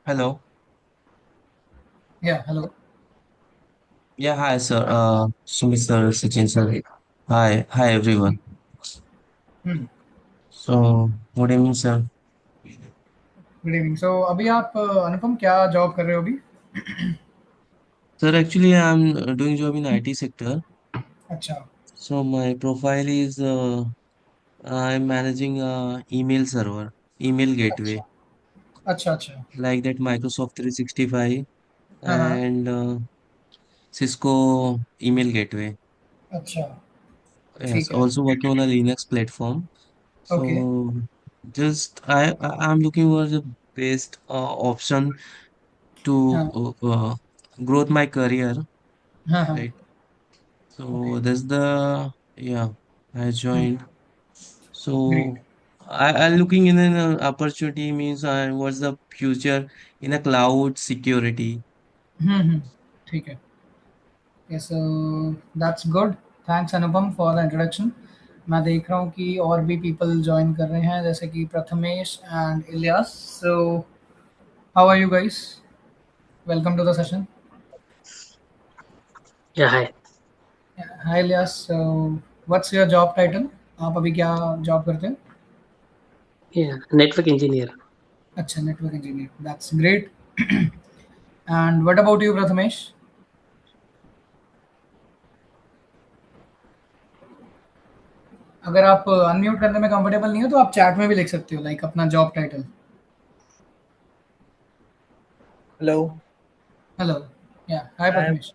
Hello. Yeah, hello. Yeah, hi, sir. Sumit sir, Sachin sir. Hi, everyone. Hmm. So, good evening, sir. Good evening. So अभी आप अनुपम क्या job कर रहे हो अभी? Sir, actually, I'm doing job in IT sector. अच्छा। So, my profile is I'm managing a email server, email gateway, अच्छा। अच्छा अच्छा। like that Microsoft 365 हाँ हाँ। and Cisco email gateway. अच्छा। Yes, ठीक है। also working on a Linux platform. Okay. So, just I'm looking for the best option to हाँ growth my career, हाँ हाँ। right? Okay. So that's the yeah I joined. Great. So I looking in an opportunity means I what's the future in a cloud security. हम्म। ठीक है। Yes, that's good. Thanks Anupam for the introduction. मैं देख रहा हूँ कि और भी people join कर रहे हैं, जैसे कि Prathamesh and Ilyas. So how are you guys? Welcome to the session. Yeah hi. Hi Ilyas. So what's your job title? आप अभी क्या जॉब करते हैं? Yeah network engineer. अच्छा, network engineer, that's great. And what about you Prathamesh? अगर आप अनम्यूट करने में कंफर्टेबल नहीं हो तो आप चैट में भी लिख सकते हो, लाइक अपना जॉब टाइटल। Hello, hello. या हाय I'm Prathamesh.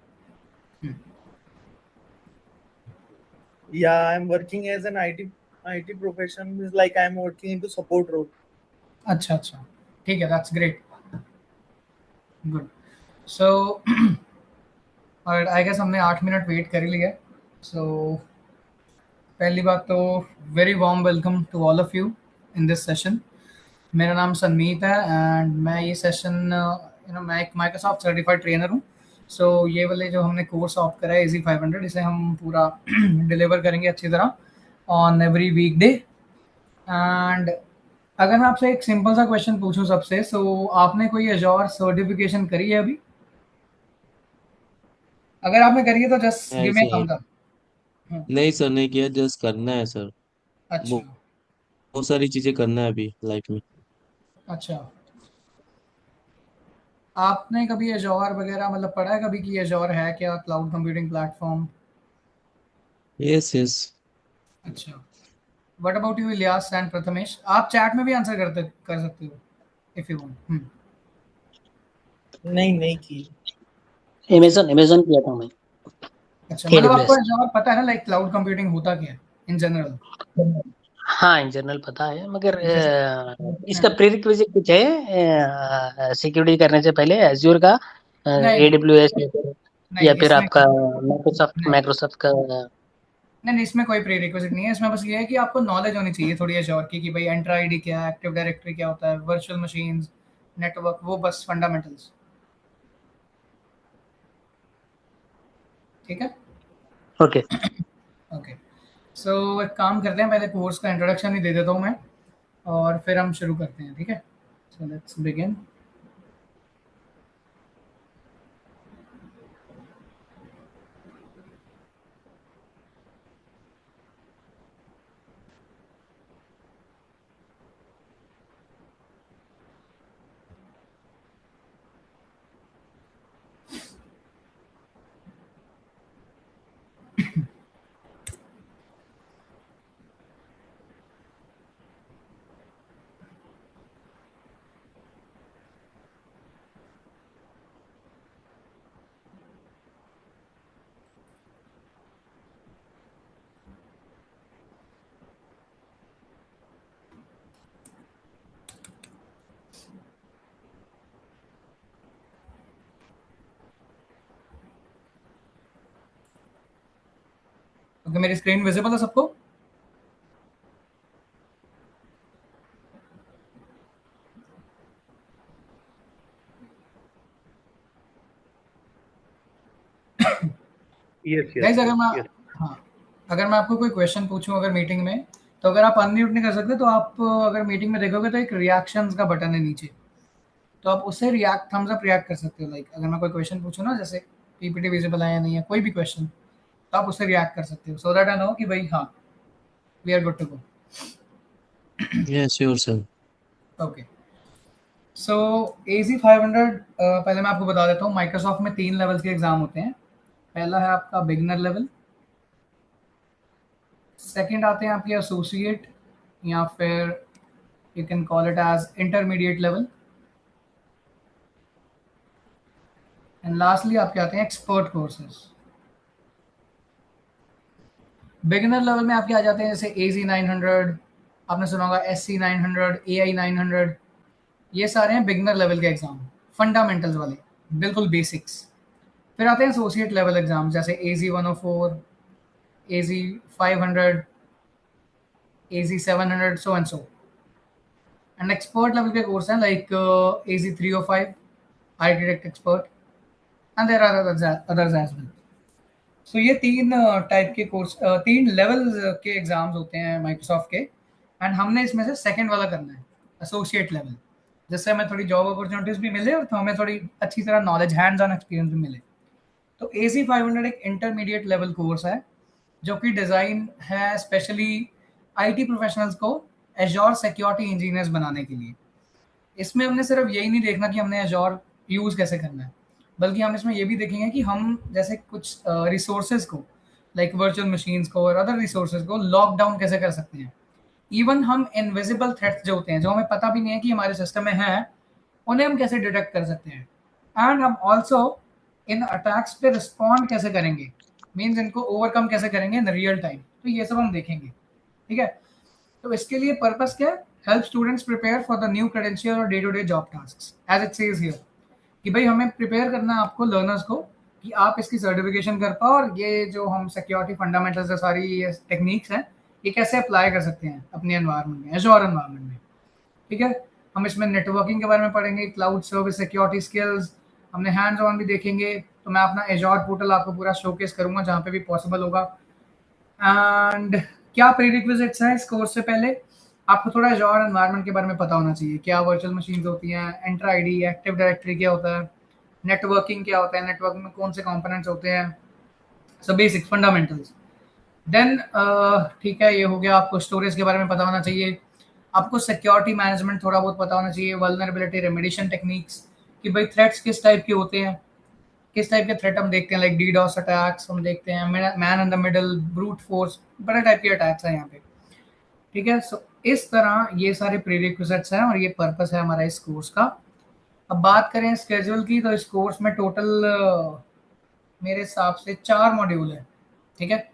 I'm working as an IT profession. Is like I'm working into support role. अच्छा अच्छा। ठीक है, दैट्स ग्रेट। गुड। सो और आई गेस हमने 8 मिनट वेट कर ही लिया। सो पहली बात तो very warm welcome to all of you in this session. मेरा नाम सनमीत है एंड मैं ये सेशन मैं एक माइक्रोसॉफ्ट सर्टिफाइड ट्रेनर हूँ। सो ये वाले जो हमने कोर्स ऑफ करा है इजी 500, इसे हम पूरा डिलीवर करेंगे अच्छी तरह ऑन एवरी वीकडे। एंड अगर मैं आपसे एक सिंपल सा क्वेश्चन पूछूं सबसे, सो आपने कोई एजोर सर्टिफिकेशन करी है अभी? अगर आपने करी है तो जस्ट नहीं गिव मी अ सर, थम्स अप। नहीं सर, नहीं किया, जस्ट करना है सर। अच्छा। बहुत बहुत सारी चीजें करना है अभी लाइफ में। अच्छा। आपने कभी एजोर वगैरह मतलब पढ़ा है कभी कि एजोर है क्या, cloud computing platform? Yes yes. अच्छा। What about you Ilyas and Prathamesh? आप चैट में भी आंसर कर सकते हो इफ यू वांट। नहीं की। अच्छा। अमेजन अमेजन किया था मैं। अच्छा, मतलब आपको एडब्ल्यूएस। एजोर पता है ना, लाइक क्लाउड कंप्यूटिंग होता क्या है इन जनरल? हाँ, इन जनरल पता है, मगर जैसे इसका प्रीरिक्विजिट कुछ है सिक्योरिटी करने से पहले एज्योर का, नहीं नहीं एडब्ल्यूएस नहीं, या फिर इसमें आपका माइक्रोसॉफ्ट नहीं माइक्रोसॉफ्ट का। नहीं नहीं, इसमें कोई प्रीरिक्विजिट नहीं है। इसमें बस ये है कि आपको नॉलेज होनी चाहिए थोड़ी एश्योर की, कि भाई एंटर आईडी क्या है, एक्टिव डायरेक्टरी क्या होता है, वर्चुअल मशीन्स, नेटवर्क, वो बस फंडामेंटल्स। ठीक है। ओके। ओके। सो एक काम करते हैं, पहले कोर्स का इंट्रोडक्शन ही दे देता हूँ मैं, और फिर हम शुरू करते हैं, ठीक है? So let's begin. ओके, मेरी स्क्रीन विजिबल है सबको? Yes, yes, गाइस, अगर yes, मैं yes. हाँ, अगर मैं आपको कोई क्वेश्चन पूछूं अगर मीटिंग में, तो अगर आप अनम्यूट नहीं कर सकते तो आप अगर मीटिंग में देखोगे तो एक रिएक्शंस का बटन है नीचे, तो आप उससे रिएक्ट थम्स अप रिएक्ट कर सकते हो। लाइक अगर मैं कोई क्वेश्चन पूछूँ ना, जैसे पीपीटी विजिबल है या नहीं है, कोई भी क्वेश्चन, तो आप उससे रिएक्ट कर सकते हो, सो दैट आई नो कि भाई हाँ we are good to go. Yes, sure, sir. Okay, so AZ 500 पहले मैं आपको बता देता हूँ, माइक्रोसॉफ्ट में 3 लेवल्स के एग्जाम होते हैं। पहला है आपका बिगनर लेवल, सेकंड आते हैं आपके एसोसिएट, या फिर you can call it as intermediate level, and lastly आपके आते हैं एक्सपर्ट कोर्सेज। बिगिनर लेवल में आपके आ जाते हैं जैसे AZ 900, आपने सुना होगा SC 900, AI 900, ये सारे हैं बिगिनर लेवल के एग्जाम, फंडामेंटल्स वाले, बिल्कुल बेसिक्स। फिर आते हैं एसोसिएट लेवल एग्जाम जैसे AZ 104, AZ 500, AZ 700, so and so. And expert level के कोर्स हैं like AZ 305, architect expert, and there are others as well. So ये 3 टाइप के कोर्स, 3 लेवल के एग्जाम्स होते हैं माइक्रोसॉफ्ट के, एंड हमने इसमें से सेकंड वाला करना है, एसोसिएट लेवल, जिससे हमें थोड़ी जॉब अपॉर्चुनिटीज भी मिले और तो हमें थोड़ी अच्छी तरह नॉलेज, हैंड्स ऑन एक्सपीरियंस भी मिले। तो AZ 500 एक इंटरमीडिएट लेवल कोर्स है जो कि डिज़ाइन है स्पेशली IT प्रोफेशनल्स को एजोर सिक्योरिटी इंजीनियर्स बनाने के लिए। इसमें हमने सिर्फ यही नहीं देखना कि हमने एजोर यूज़ कैसे करना है, बल्कि हम इसमें ये भी देखेंगे कि हम जैसे कुछ रिसोर्सेज को, लाइक वर्चुअल मशीन्स को और अदर रिसोर्सेज को लॉक डाउन कैसे कर सकते हैं। इवन हम इनविजिबल थ्रेट्स जो होते हैं, जो हमें पता भी नहीं है कि हमारे सिस्टम में हैं, उन्हें हम कैसे डिटेक्ट कर सकते हैं। एंड हम ऑल्सो इन अटैक्स पे रिस्पॉन्ड कैसे करेंगे, मीन्स इनको ओवरकम कैसे करेंगे इन रियल टाइम, तो ये सब हम देखेंगे। ठीक है, तो इसके लिए पर्पस क्या है, help students prepare for the new credential और day to day job task, as it says here, कि भाई हमें प्रिपेयर करना है आपको लर्नर्स को कि आप इसकी सर्टिफिकेशन कर पाओ और ये जो हम सिक्योरिटी फंडामेंटल्स है, सारी ये टेक्निक्स हैं, ये कैसे अप्लाई कर सकते हैं अपने एनवायरनमेंट में, एजोर एनवायरनमेंट में। ठीक है, हम इसमें नेटवर्किंग के बारे में पढ़ेंगे, क्लाउड सर्विस सिक्योरिटी स्किल्स, हमने हैंड्स ऑन भी देखेंगे। तो मैं अपना एजोर पोर्टल आपको पूरा शोकेस करूंगा जहाँ पे भी पॉसिबल होगा। एंड क्या प्रीरिक्विजिट्स हैं इस कोर्स से पहले, आपको थोड़ा एजोर एनवायरनमेंट के बारे में पता होना चाहिए, क्या वर्चुअल मशीन्स होती हैं, एंटर आईडी, एक्टिव डायरेक्टरी क्या होता है, नेटवर्किंग क्या होता है, नेटवर्किंग में कौन से कंपोनेंट्स होते हैं, सब बेसिक फंडामेंटल्स। देन ठीक है, ये हो गया। आपको स्टोरेज के बारे में पता होना चाहिए, आपको सिक्योरिटी मैनेजमेंट थोड़ा बहुत पता होना चाहिए, वल्नरेबिलिटी रेमेडिएशन टेक्निक्स, कि भाई थ्रेट्स किस टाइप के होते हैं, किस टाइप के थ्रेट हम देखते हैं, लाइक डीडॉस अटैक्स हम देखते हैं, man in the middle, brute force, बड़े टाइप के अटैक्स हैं यहाँ पे। ठीक है, सो इस तरह ये सारे प्रीरिक्विजिट्स हैं और ये पर्पस है हमारा इस कोर्स का। अब बात करें स्केड्यूल की, तो इस कोर्स में टोटल मेरे हिसाब से 4 मॉड्यूल है। ठीक है,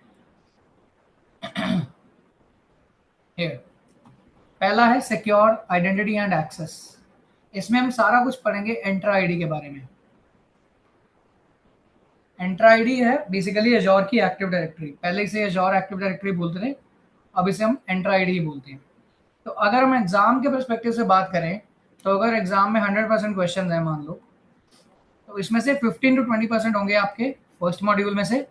Here. पहला है सिक्योर आइडेंटिटी एंड एक्सेस, इसमें हम सारा कुछ पढ़ेंगे एंट्रा आईडी के बारे में। एंट्रा आईडी है बेसिकली एजोर की एक्टिव डायरेक्टरी, पहले इसे एजोर एक्टिव डायरेक्टरी बोलते थे, अब इसे हम एंट्रा आईडी ही बोलते हैं। तो अगर हम एग्जाम के परस्पेक्टिव से बात करें, तो अगर एग्जाम में 100% क्वेश्चन है मान लो, तो इसमें से 15 to 20% होंगे आपके फर्स्ट मॉड्यूल में से।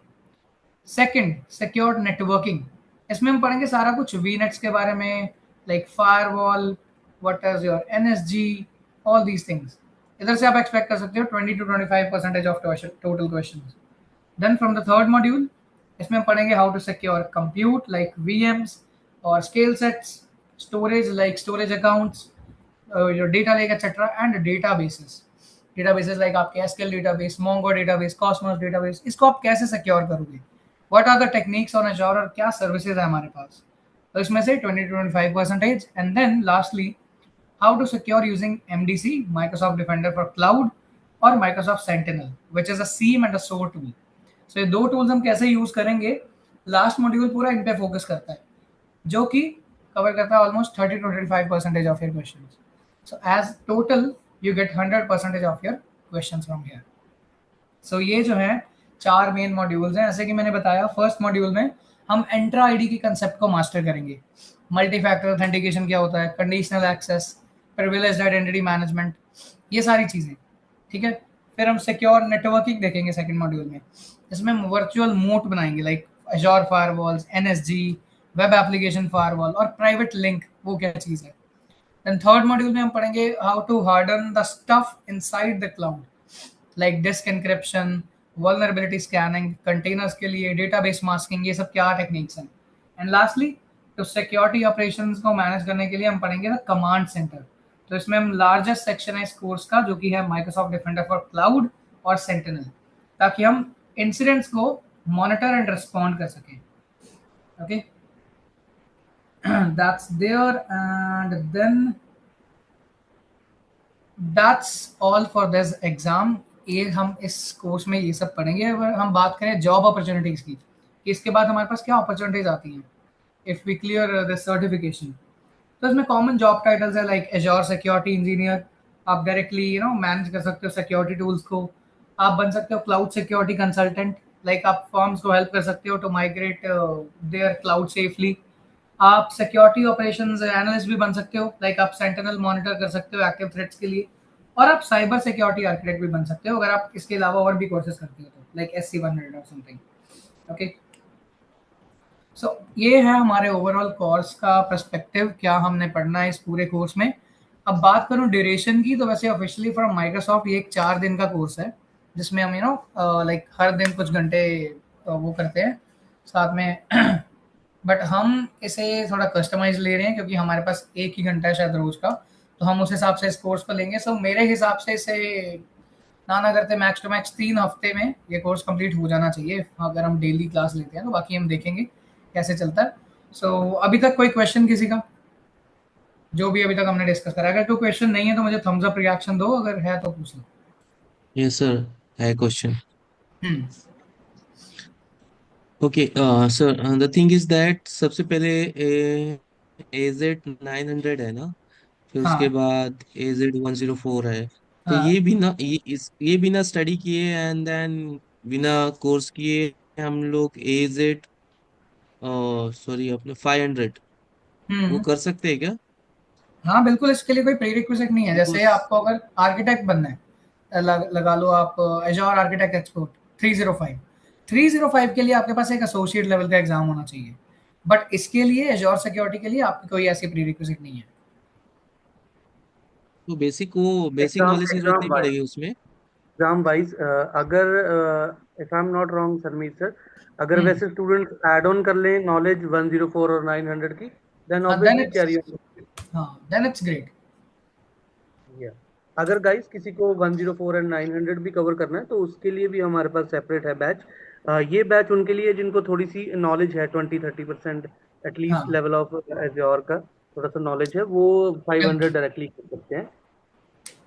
सेकंड, सिक्योर नेटवर्किंग, इसमें हम पढ़ेंगे सारा कुछ वीनेट्स के बारे में, like firewall, what is your NSG, all these things. इधर से आप एक्सपेक्ट कर सकते हो 20 to 25% of total questions. Then from the third module, इसमें हम पढ़ेंगे how to secure compute like VMs और scale sets, storage like storage accounts, your data lake etcetera, and databases, databases like आपके SQL database, Mongo database, Cosmos database, इसको आप कैसे secure करोगे, what are the techniques on Azure और क्या services है हमारे पास। तो इसमें से 20 to 25%। And then lastly, how to secure using MDC, Microsoft Defender for cloud, और Microsoft Sentinel which is a SIEM and a SOAR tool. सो ये 2 टूल्स हम कैसे यूज करेंगे, लास्ट मॉड्यूल पूरा इन पे फोकस करता है, जो कि कवर करता है almost 30 to 35% of your questions. So as total you get 100% of your questions from here. So ये जो है 4 मेन मॉड्यूल्स हैं। जैसे कि मैंने बताया, फर्स्ट मॉड्यूल में हम एंट्रा आईडी की कंसेप्ट को मास्टर करेंगे, मल्टी फैक्टर ऑथेंटिकेशन क्या होता है, conditional access, privileged identity management, ये सारी चीज़ें। ठीक है, फिर हम सिक्योर नेटवर्किंग देखेंगे सेकंड मॉड्यूल में, इसमें हम वर्चुअल मोट बनाएंगे like Azure firewalls, NSG, web application firewall, और प्राइवेट लिंक वो क्या चीज़ है। देन थर्ड मॉड्यूल में हम पढ़ेंगे how to harden the stuff inside the cloud, like disk encryption, vulnerability scanning, containers के लिए डेटाबेस मास्किंग, ये सब क्या टेक्निक्स हैं। एंड लास्टली तो सिक्योरिटी ऑपरेशंस को मैनेज करने के लिए हम पढ़ेंगे द कमांड सेंटर। तो इसमें हम लार्जेस्ट सेक्शन है इस कोर्स का जो कि है माइक्रोसॉफ्ट डिफेंडर फॉर क्लाउड और सेंटिनल, ताकि हम इंसिडेंट्स को मॉनिटर एंड रिस्पॉन्ड कर सकें। Okay, that's there, and then that's all for this exam। ये हम इस कोर्स में ये सब पढ़ेंगे। अगर हम बात करें जॉब अपॉर्चुनिटीज की, कि इसके बाद हमारे पास क्या अपॉर्चुनिटीज आती हैं if we clear this certification, तो इसमें कॉमन जॉब टाइटल्स है लाइक एजोर सिक्योरिटी इंजीनियर, आप डायरेक्टली मैनेज कर सकते हो सिक्योरिटी टूल्स को। आप बन सकते हो क्लाउड सिक्योरिटी कंसल्टेंट, लाइक आप फर्म्स को हेल्प कर सकते हो to migrate their cloud safely. आप सिक्योरिटी ऑपरेशंस एनालिस्ट भी बन सकते हो, लाइक आप सेंटिनल मॉनिटर कर सकते हो एक्टिव थ्रेट्स के लिए। और आप साइबर सिक्योरिटी आर्किटेक्ट भी बन सकते हो अगर आप इसके अलावा और भी कोर्सेज करते हो तो, लाइक SC100 और समथिंग। ओके, सो ये है हमारे ओवरऑल कोर्स का पर्सपेक्टिव, क्या हमने पढ़ना है इस पूरे कोर्स में। अब बात करूं ड्यूरेशन की, तो वैसे ऑफिशियली फ्रॉम माइक्रोसॉफ्ट ये एक 4 दिन का कोर्स है, जिसमें हम लाइक हर दिन कुछ घंटे वो करते हैं साथ में बट हम इसे थोड़ा कस्टमाइज ले रहे हैं क्योंकि हमारे पास 1 ही घंटा है शायद रोज का, तो हम उस हिसाब से इस कोर्स को लेंगे। सो मेरे हिसाब से इसे ना करते मैक्स टू मैक्स 3 हफ्ते में ये कोर्स कंप्लीट हो जाना चाहिए अगर हम डेली क्लास लेते हैं, तो बाकी हम देखेंगे कैसे चलता है। सो अभी तक कोई क्वेश्चन किसी का, जो भी अभी तक हमने डिस्कस करा? अगर कोई क्वेश्चन नहीं है तो मुझे थम्स अप रिएक्शन दो, अगर है तो पूछ लो। यस सर, है question. Hmm, okay sir, the thing is that सबसे पहले AZ 900 है ना, फिर उसके हाँ बाद AZ 104 है। तो हाँ ये बिना स्टडी किए एंड देन बिना कोर्स किए हम लोग AZ सॉरी अपने 500 वो हम्म, कर सकते हैं क्या? हाँ बिल्कुल, इसके लिए कोई प्रीरिक्विजिट नहीं है। जैसे बिकॉज आपको अगर आर्किटेक्ट बनना है, लगा लो आप एजोर आर्किटेक्ट एक्सपर्ट 305, 305 के लिए आपके पास एक एसोसिएट लेवल का एग्जाम होना चाहिए, बट इसके लिए एजोर सिक्योरिटी के लिए आपकी कोई ऐसी प्रीरिक्विजिट नहीं है। तो बेसिक एग्जाम नॉलेज की जरूरत एग्जाम नहीं वाइज पड़ेगी उसमें। एग्जाम वाइज अगर if I am not wrong Sarmeet sir, अगर हम्म, वैसे स्टूडेंट्स ऐड ऑन कर लें नॉलेज 104 और 900 की, देन हाँ then obviously carry its, on. हाँ देन इट्स ग्रेट। या अगर गाइस किसी को 104 एंड 900 भी कवर करना है तो उसके लिए भी हमारे पास सेपरेट है बैच। ये बैच उनके लिए जिनको थोड़ी सी नॉलेज है, 20-30% एटलीस्ट हाँ लेवल ऑफ एज्योर का थोड़ा सा नॉलेज है, वो 500 बिल्कुल, डायरेक्टली कर सकते हैं।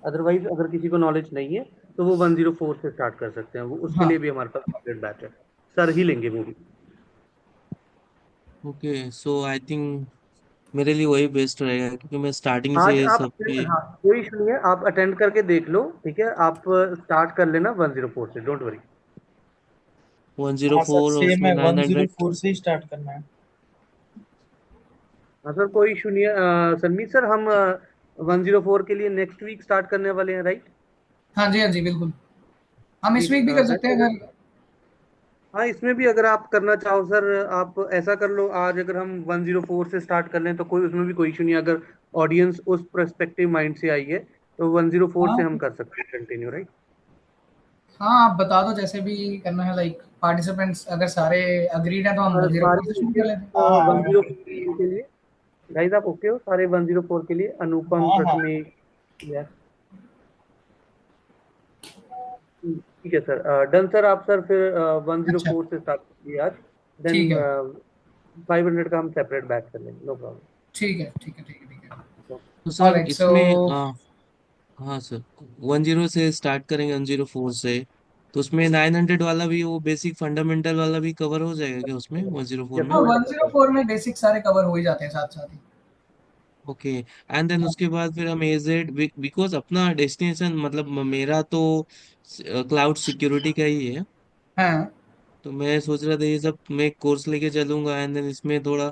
अदरवाइज अगर किसी को नॉलेज नहीं है तो वो 104 से स्टार्ट कर सकते हैं, वो उसके हाँ लिए भी हमारे पास सेपरेट बैच है। सर ही लेंगे वो भी। ओके, सो आई थिंक मेरे लिए वही बेस्ट रहेगा क्योंकि मैं स्टार्टिंग आज से आप, सब पे हाँ कोई इशू नहीं है, आप अटेंड करके देख लो, ठीक है, आप स्टार्ट कर लेना 104 से, डोंट वरी। हाँ सर, 104 और सेम उसमें है, 900। 104 से ही स्टार्ट करना है। हाँ सर कोई इशू नहीं है। सनमीत सर, हम 104 के लिए नेक्स्ट वीक स्टार्ट करने वाले हैं, राइट? हाँ जी, हाँ जी बिल्कुल, हम इस ठीक वीक भी कर सकते गाइस, हैं अगर, अगर। हाँ इसमें भी अगर आप करना चाहो सर, आप ऐसा कर लो, आज अगर हम 104 से स्टार्ट कर लें तो कोई उसमें भी कोई इशू नहीं है, अगर ऑडियंस उस पर्सपेक्टिव माइंड से आई है तो 104 से हाँ हम कर सकते हैं कंटिन्यू, राइट? हाँ, आप बता दो जैसे भी करना है, लाइक पार्टिसिपेंट्स अगर सारे अग्रीड हैं तो हम 104 से सारे शुरू कर लेते हैं। हाँ वन हाँ जीरो फोर के लिए गाइस, आप ओके हो सारे 104 के लिए? अनुपम, हाँ हाँ। प्रथमेश, यस, ठीक है सर, डन सर। आप सर फिर अच्छा, 104 से स्टार्ट कीजिए आज, देन ठीक है, 500 का हम सेपरेट बैच कर लेंगे, नो प्रॉब्लम। ठीक है, ठीक है, ठीक है, ठीक है। तो सर ऑलराइट, सो इसमें हाँ सर, 10 से स्टार्ट करेंगे, 104 से। तो उसमें 900 वाला भी, वो बेसिक फंडामेंटल वाला भी कवर हो जाएगा क्या उसमें 104 यस में? हाँ सर, 104 में बेसिक सारे कवर हो ही जाते हैं साथ साथ ही। ओके, एंड देन हाँ उसके बाद फिर हम AZ, बिकॉज अपना डेस्टिनेशन मतलब मेरा तो क्लाउड सिक्योरिटी का ही है। हाँ तो मैं सोच रहा था ये सब मैं कोर्स लेके चलूंगा एंड देन इसमें थोड़ा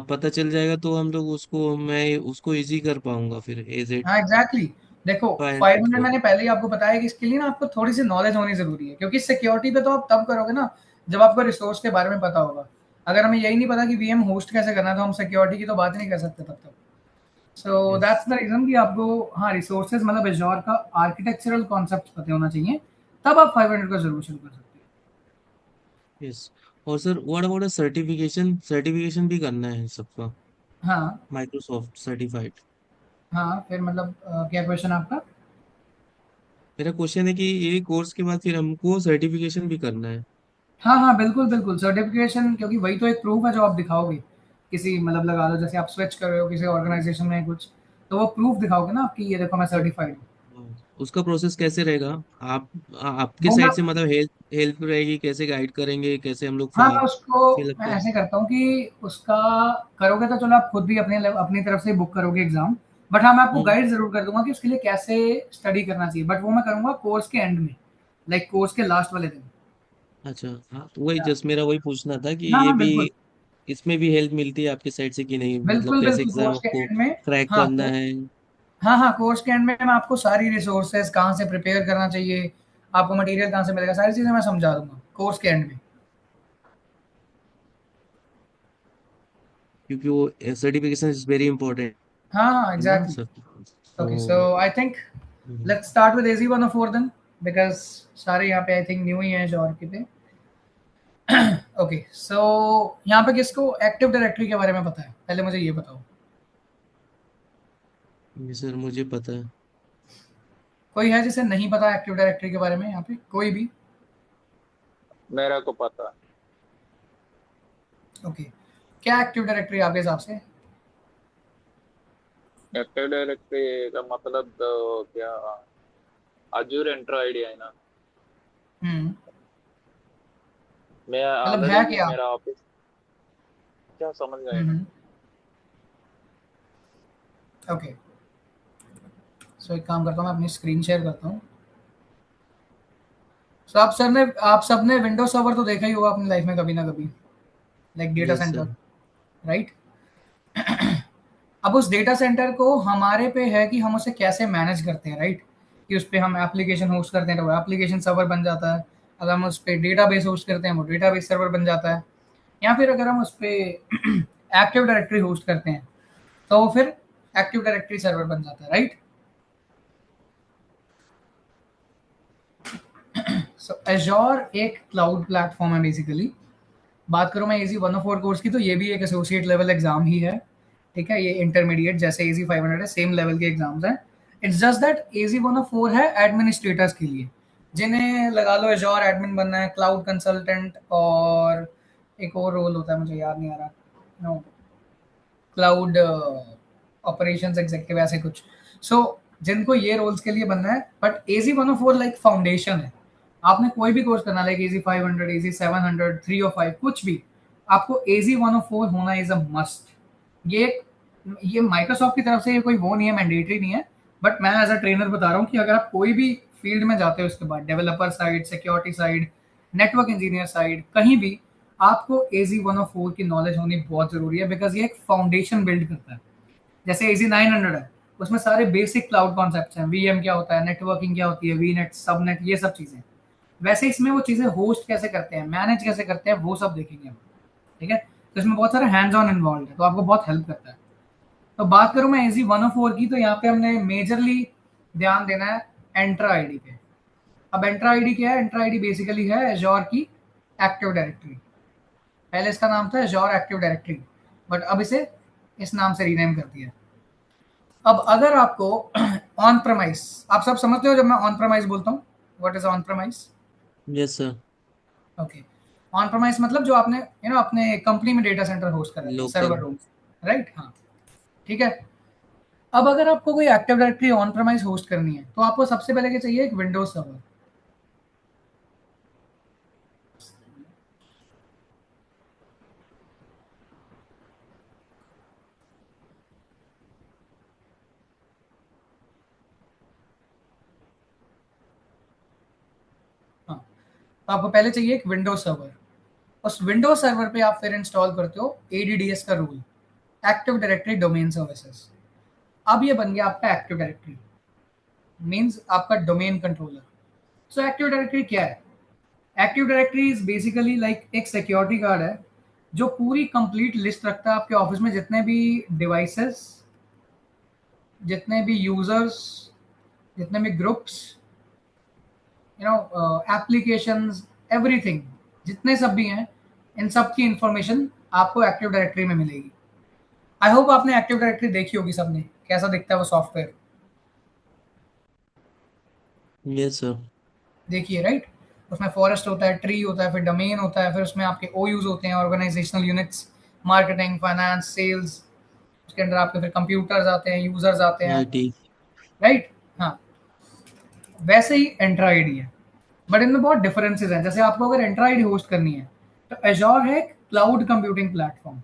पता चल जाएगा, तो हम लोग मैं उसको इजी कर पाऊंगा फिर AZ हाँ एग्जैक्टली exactly। देखो 500 500 को। मैंने पहले ही आपको बताया कि इसके लिए ना आपको थोड़ी सी नॉलेज होनी जरूरी है, क्योंकि सिक्योरिटी पे तो आप तब करोगे ना जब आपको रिसोर्स के बारे में पता होगा। अगर हमें यही नहीं पता कि VM होस्ट कैसे करना है तो हम सिक्योरिटी की तो बात ही नहीं कर सकते तब तक। सो Yes. दैट्स द रीजन कि आपको हाँ रिसोर्सेज मतलब एजोर का आर्किटेक्चरल कॉन्सेप्ट पता होना चाहिए, तब आप 500 का जरूर शुरू कर सकते Yes. और sir what about certification? Certification भी करना है सबका, हैं। हाँ माइक्रोसॉफ्ट सर्टिफाइड। हाँ, फिर मतलब क्या क्वेश्चन आपका? मेरा क्वेश्चन है कि ये कोर्स के बाद फिर हमको सर्टिफिकेशन भी करना है। हाँ हाँ, बिल्कुल बिल्कुल सर्टिफिकेशन, क्योंकि वही तो एक प्रूफ है जो आप दिखाओगे किसी मतलब लगा लो जैसे आप स्विच कर रहे हो किसी ऑर्गेनाइजेशन में कुछ, तो वो प्रूफ दिखाओगे ना कि ये देखो मैं तो सर्टिफाइड हूँ। उसका प्रोसेस कैसे रहेगा? आपके वो मैं साइड से मतलब हेल्प हेल्प रहेगी, कैसे गाइड करेंगे, कैसे हम लोग हाँ, मैं उसको फिलअप मैं कर? ऐसे करता हूँ कि उसका करोगे तो चलो आप खुद भी अपनी तरफ से बुक करोगे एग्ज़ाम, बट हाँ, मैं आपको हम्म। गाइड ज़रूर कर दूँगा कि उसके लिए कैसे स्टडी करना चाहिए, बट वो मैं करूँगा कोर्स के एंड में, लाइक कोर्स के लास्ट वाले दिन। अच्छा, हाँ, तो वही या जस्ट मेरा वही पूछना था कि हाँ, ये हाँ, भी, बिल्कुल। इसमें भी हेल्प मिलती है आपकी साइड से कि नहीं, मतलब बिल्कुल, कैसे बिल्कुल, एग्जाम कोर्स के आपको एंड में क्रैक हाँ, करना है। हाँ, हाँ, कोर्स के एंड में मैं आपको सारी रिसोर्सेज़ कहाँ से प्रिपेयर करना चाहिए, आपको मटेरियल कहाँ से मिलेगा, सारी चीज़ें मैं समझा दूँगा कोर्स के एंड में। क्योंकि वो सर्टिफिकेशन इज वेरी इंपॉर्टेंट हाँ, हाँ, ना एग्ज़ैक्टली। सर, ओके, तो so I think let's start with AZ 104 then, because सारे यहाँ पे आई थिंक न्यू ही हैं जॉब के पे। ओके, सो यहाँ पे किसको एक्टिव डायरेक्टरी के बारे में पता है? पहले मुझे ये बताओ। ये सर मुझे पता है। कोई है जिसे नहीं पता एक्टिव डायरेक्टरी के बारे में यहाँ पे? कोई भी? मेरे को पता। ओके, क्या एक्टिव डायरेक्टरी आपके हिसाब से? एक्टिव डायरेक्टरी का मतलब क्या, अजूर एंटर आईडी है ना। हुँ, मैं मतलब है ऑलरेडी क्या? मेरा ऑफिस, क्या समझ गए हुँ, ना। हुँ, ओके। सो एक काम करता हूँ, मैं अपनी स्क्रीन शेयर करता हूँ। सो आप सबने विंडोज़ सर्वर तो देखा ही होगा अपनी लाइफ में कभी ना कभी, like data yes sir. Centre, right? अब उस डेटा सेंटर को हमारे पे है कि हम उसे कैसे मैनेज करते हैं, राइट? कि उस पे हम एप्लीकेशन होस्ट करते हैं तो वो एप्लीकेशन सर्वर बन जाता है। अगर हम उस पे डेटाबेस होस्ट करते हैं वो डेटाबेस सर्वर बन जाता है। या फिर अगर हम उस पे एक्टिव डायरेक्टरी होस्ट करते हैं तो वो फिर एक्टिव डायरेक्टरी सर्वर बन जाता है, राइट? सो एज़ोर एक क्लाउड प्लेटफॉर्म है बेसिकली। बात करूँ मैं AZ 104 कोर्स की तो ये भी एक एसोसिएट लेवल एग्जाम ही है। ठीक है, ये इंटरमीडिएट जैसे AZ 500 है, सेम लेवल के एग्जाम्स हैं। इट्स जस्ट दैट AZ 104 है एडमिनिस्ट्रेटर्स के लिए, जिन्हें लगा लो एजोर एडमिन बनना है, क्लाउड कंसल्टेंट, और एक और रोल होता है मुझे याद नहीं आ रहा, नो, क्लाउड ऑपरेशंस एग्जीक्यूटिव ऐसे कुछ। सो जिनको ये रोल्स के लिए बनना है, बट AZ 104 लाइक फाउंडेशन है। आपने कोई भी कोर्स करना, लाइक AZ 500, AZ 700, 305, कुछ भी, आपको AZ 104 होना इज अ मस्ट। ये ये माइक्रोसॉफ्ट की तरफ से ये कोई वो नहीं है, मैंडेटरी नहीं है, बट मैं एज अ ट्रेनर बता रहा हूँ कि अगर आप कोई भी फील्ड में जाते हो उसके बाद, developer side, security side, network engineer side, कहीं भी आपको AZ 104 की नॉलेज होनी बहुत जरूरी है, बिकॉज ये एक फाउंडेशन बिल्ड करता है। जैसे AZ 900 है, उसमें सारे बेसिक क्लाउड कॉन्सेप्ट्स हैं, VM क्या होता है, नेटवर्किंग क्या होती है, VNet, सबनेट, ये सब चीजें। वैसे इसमें वो चीजें होस्ट कैसे करते हैं, मैनेज कैसे करते हैं, वो सब देखेंगे हम। ठीक है, तो इसमें बहुत सारा हैंड्स ऑन इन्वॉल्व है, तो आपको बहुत हेल्प करता है। तो बात करूं मैं AZ 104 की, तो यहाँ पे हमने मेजरली ध्यान देना है एंट्रा आईडी पे। अब एंट्रा आईडी क्या है? एंट्रा आईडी बेसिकली है एजोर की एक्टिव डायरेक्टरी। पहले इसका नाम था एजोर एक्टिव डायरेक्टरी, बट अब इसे इस नाम से रीनेम कर दिया। अब अगर आपको ऑन प्रमाइस, आप सब समझते हो जब मैं ऑन प्रमाइस बोलता हूँ, what is on premise? Yes sir. Okay, on premise मतलब जो आपने अपने कंपनी में डेटा सेंटर होस्ट कर रखे हैं, लोकल। Server rooms, right? हाँ, ठीक है। अब अगर आपको कोई active directory on premise host करनी है तो आपको सबसे पहले क्या चाहिए? एक विंडोज सर्वर। हाँ, तो आपको पहले चाहिए एक विंडोज सर्वर। उस विंडोज सर्वर पे आप फिर इंस्टॉल करते हो ADDS का rule, active directory domain services. अब ये बन गया आपका एक्टिव डायरेक्टरी, मींस आपका domain controller. So active directory क्या है? Active directory is basically like एक सिक्योरिटी गार्ड है जो पूरी कंप्लीट लिस्ट रखता है आपके ऑफिस में जितने भी डिवाइसेस जितने भी यूजर्स, जितने भी ग्रुप्स, एप्लीकेशंस, एवरीथिंग, जितने सब भी हैं, इन सब की इंफॉर्मेशन आपको एक्टिव डायरेक्टरी में मिलेगी। आई होप आपने एक्टिव डायरेक्टरी देखी होगी सबने, कैसा दिखता है वो सॉफ्टवेयर, यस सर। देखिए राइट। उसमें फॉरेस्ट होता है, ट्री होता है, फिर डोमेन होता है, फिर उसमें आपके ओयूज होते हैं, organizational units, marketing, finance, sales, उसके अंदर आपके फिर कंप्यूटर्स आते हैं, यूजर्स आते हैं, आईटी। राइट। हाँ, वैसे ही एंट्रा आईडी है, बट इनमें बहुत डिफरेंसेस हैं। जैसे आपको अगर एंट्रा आईडी होस्ट करनी है तो एजोर है क्लाउड कंप्यूटिंग प्लेटफॉर्म।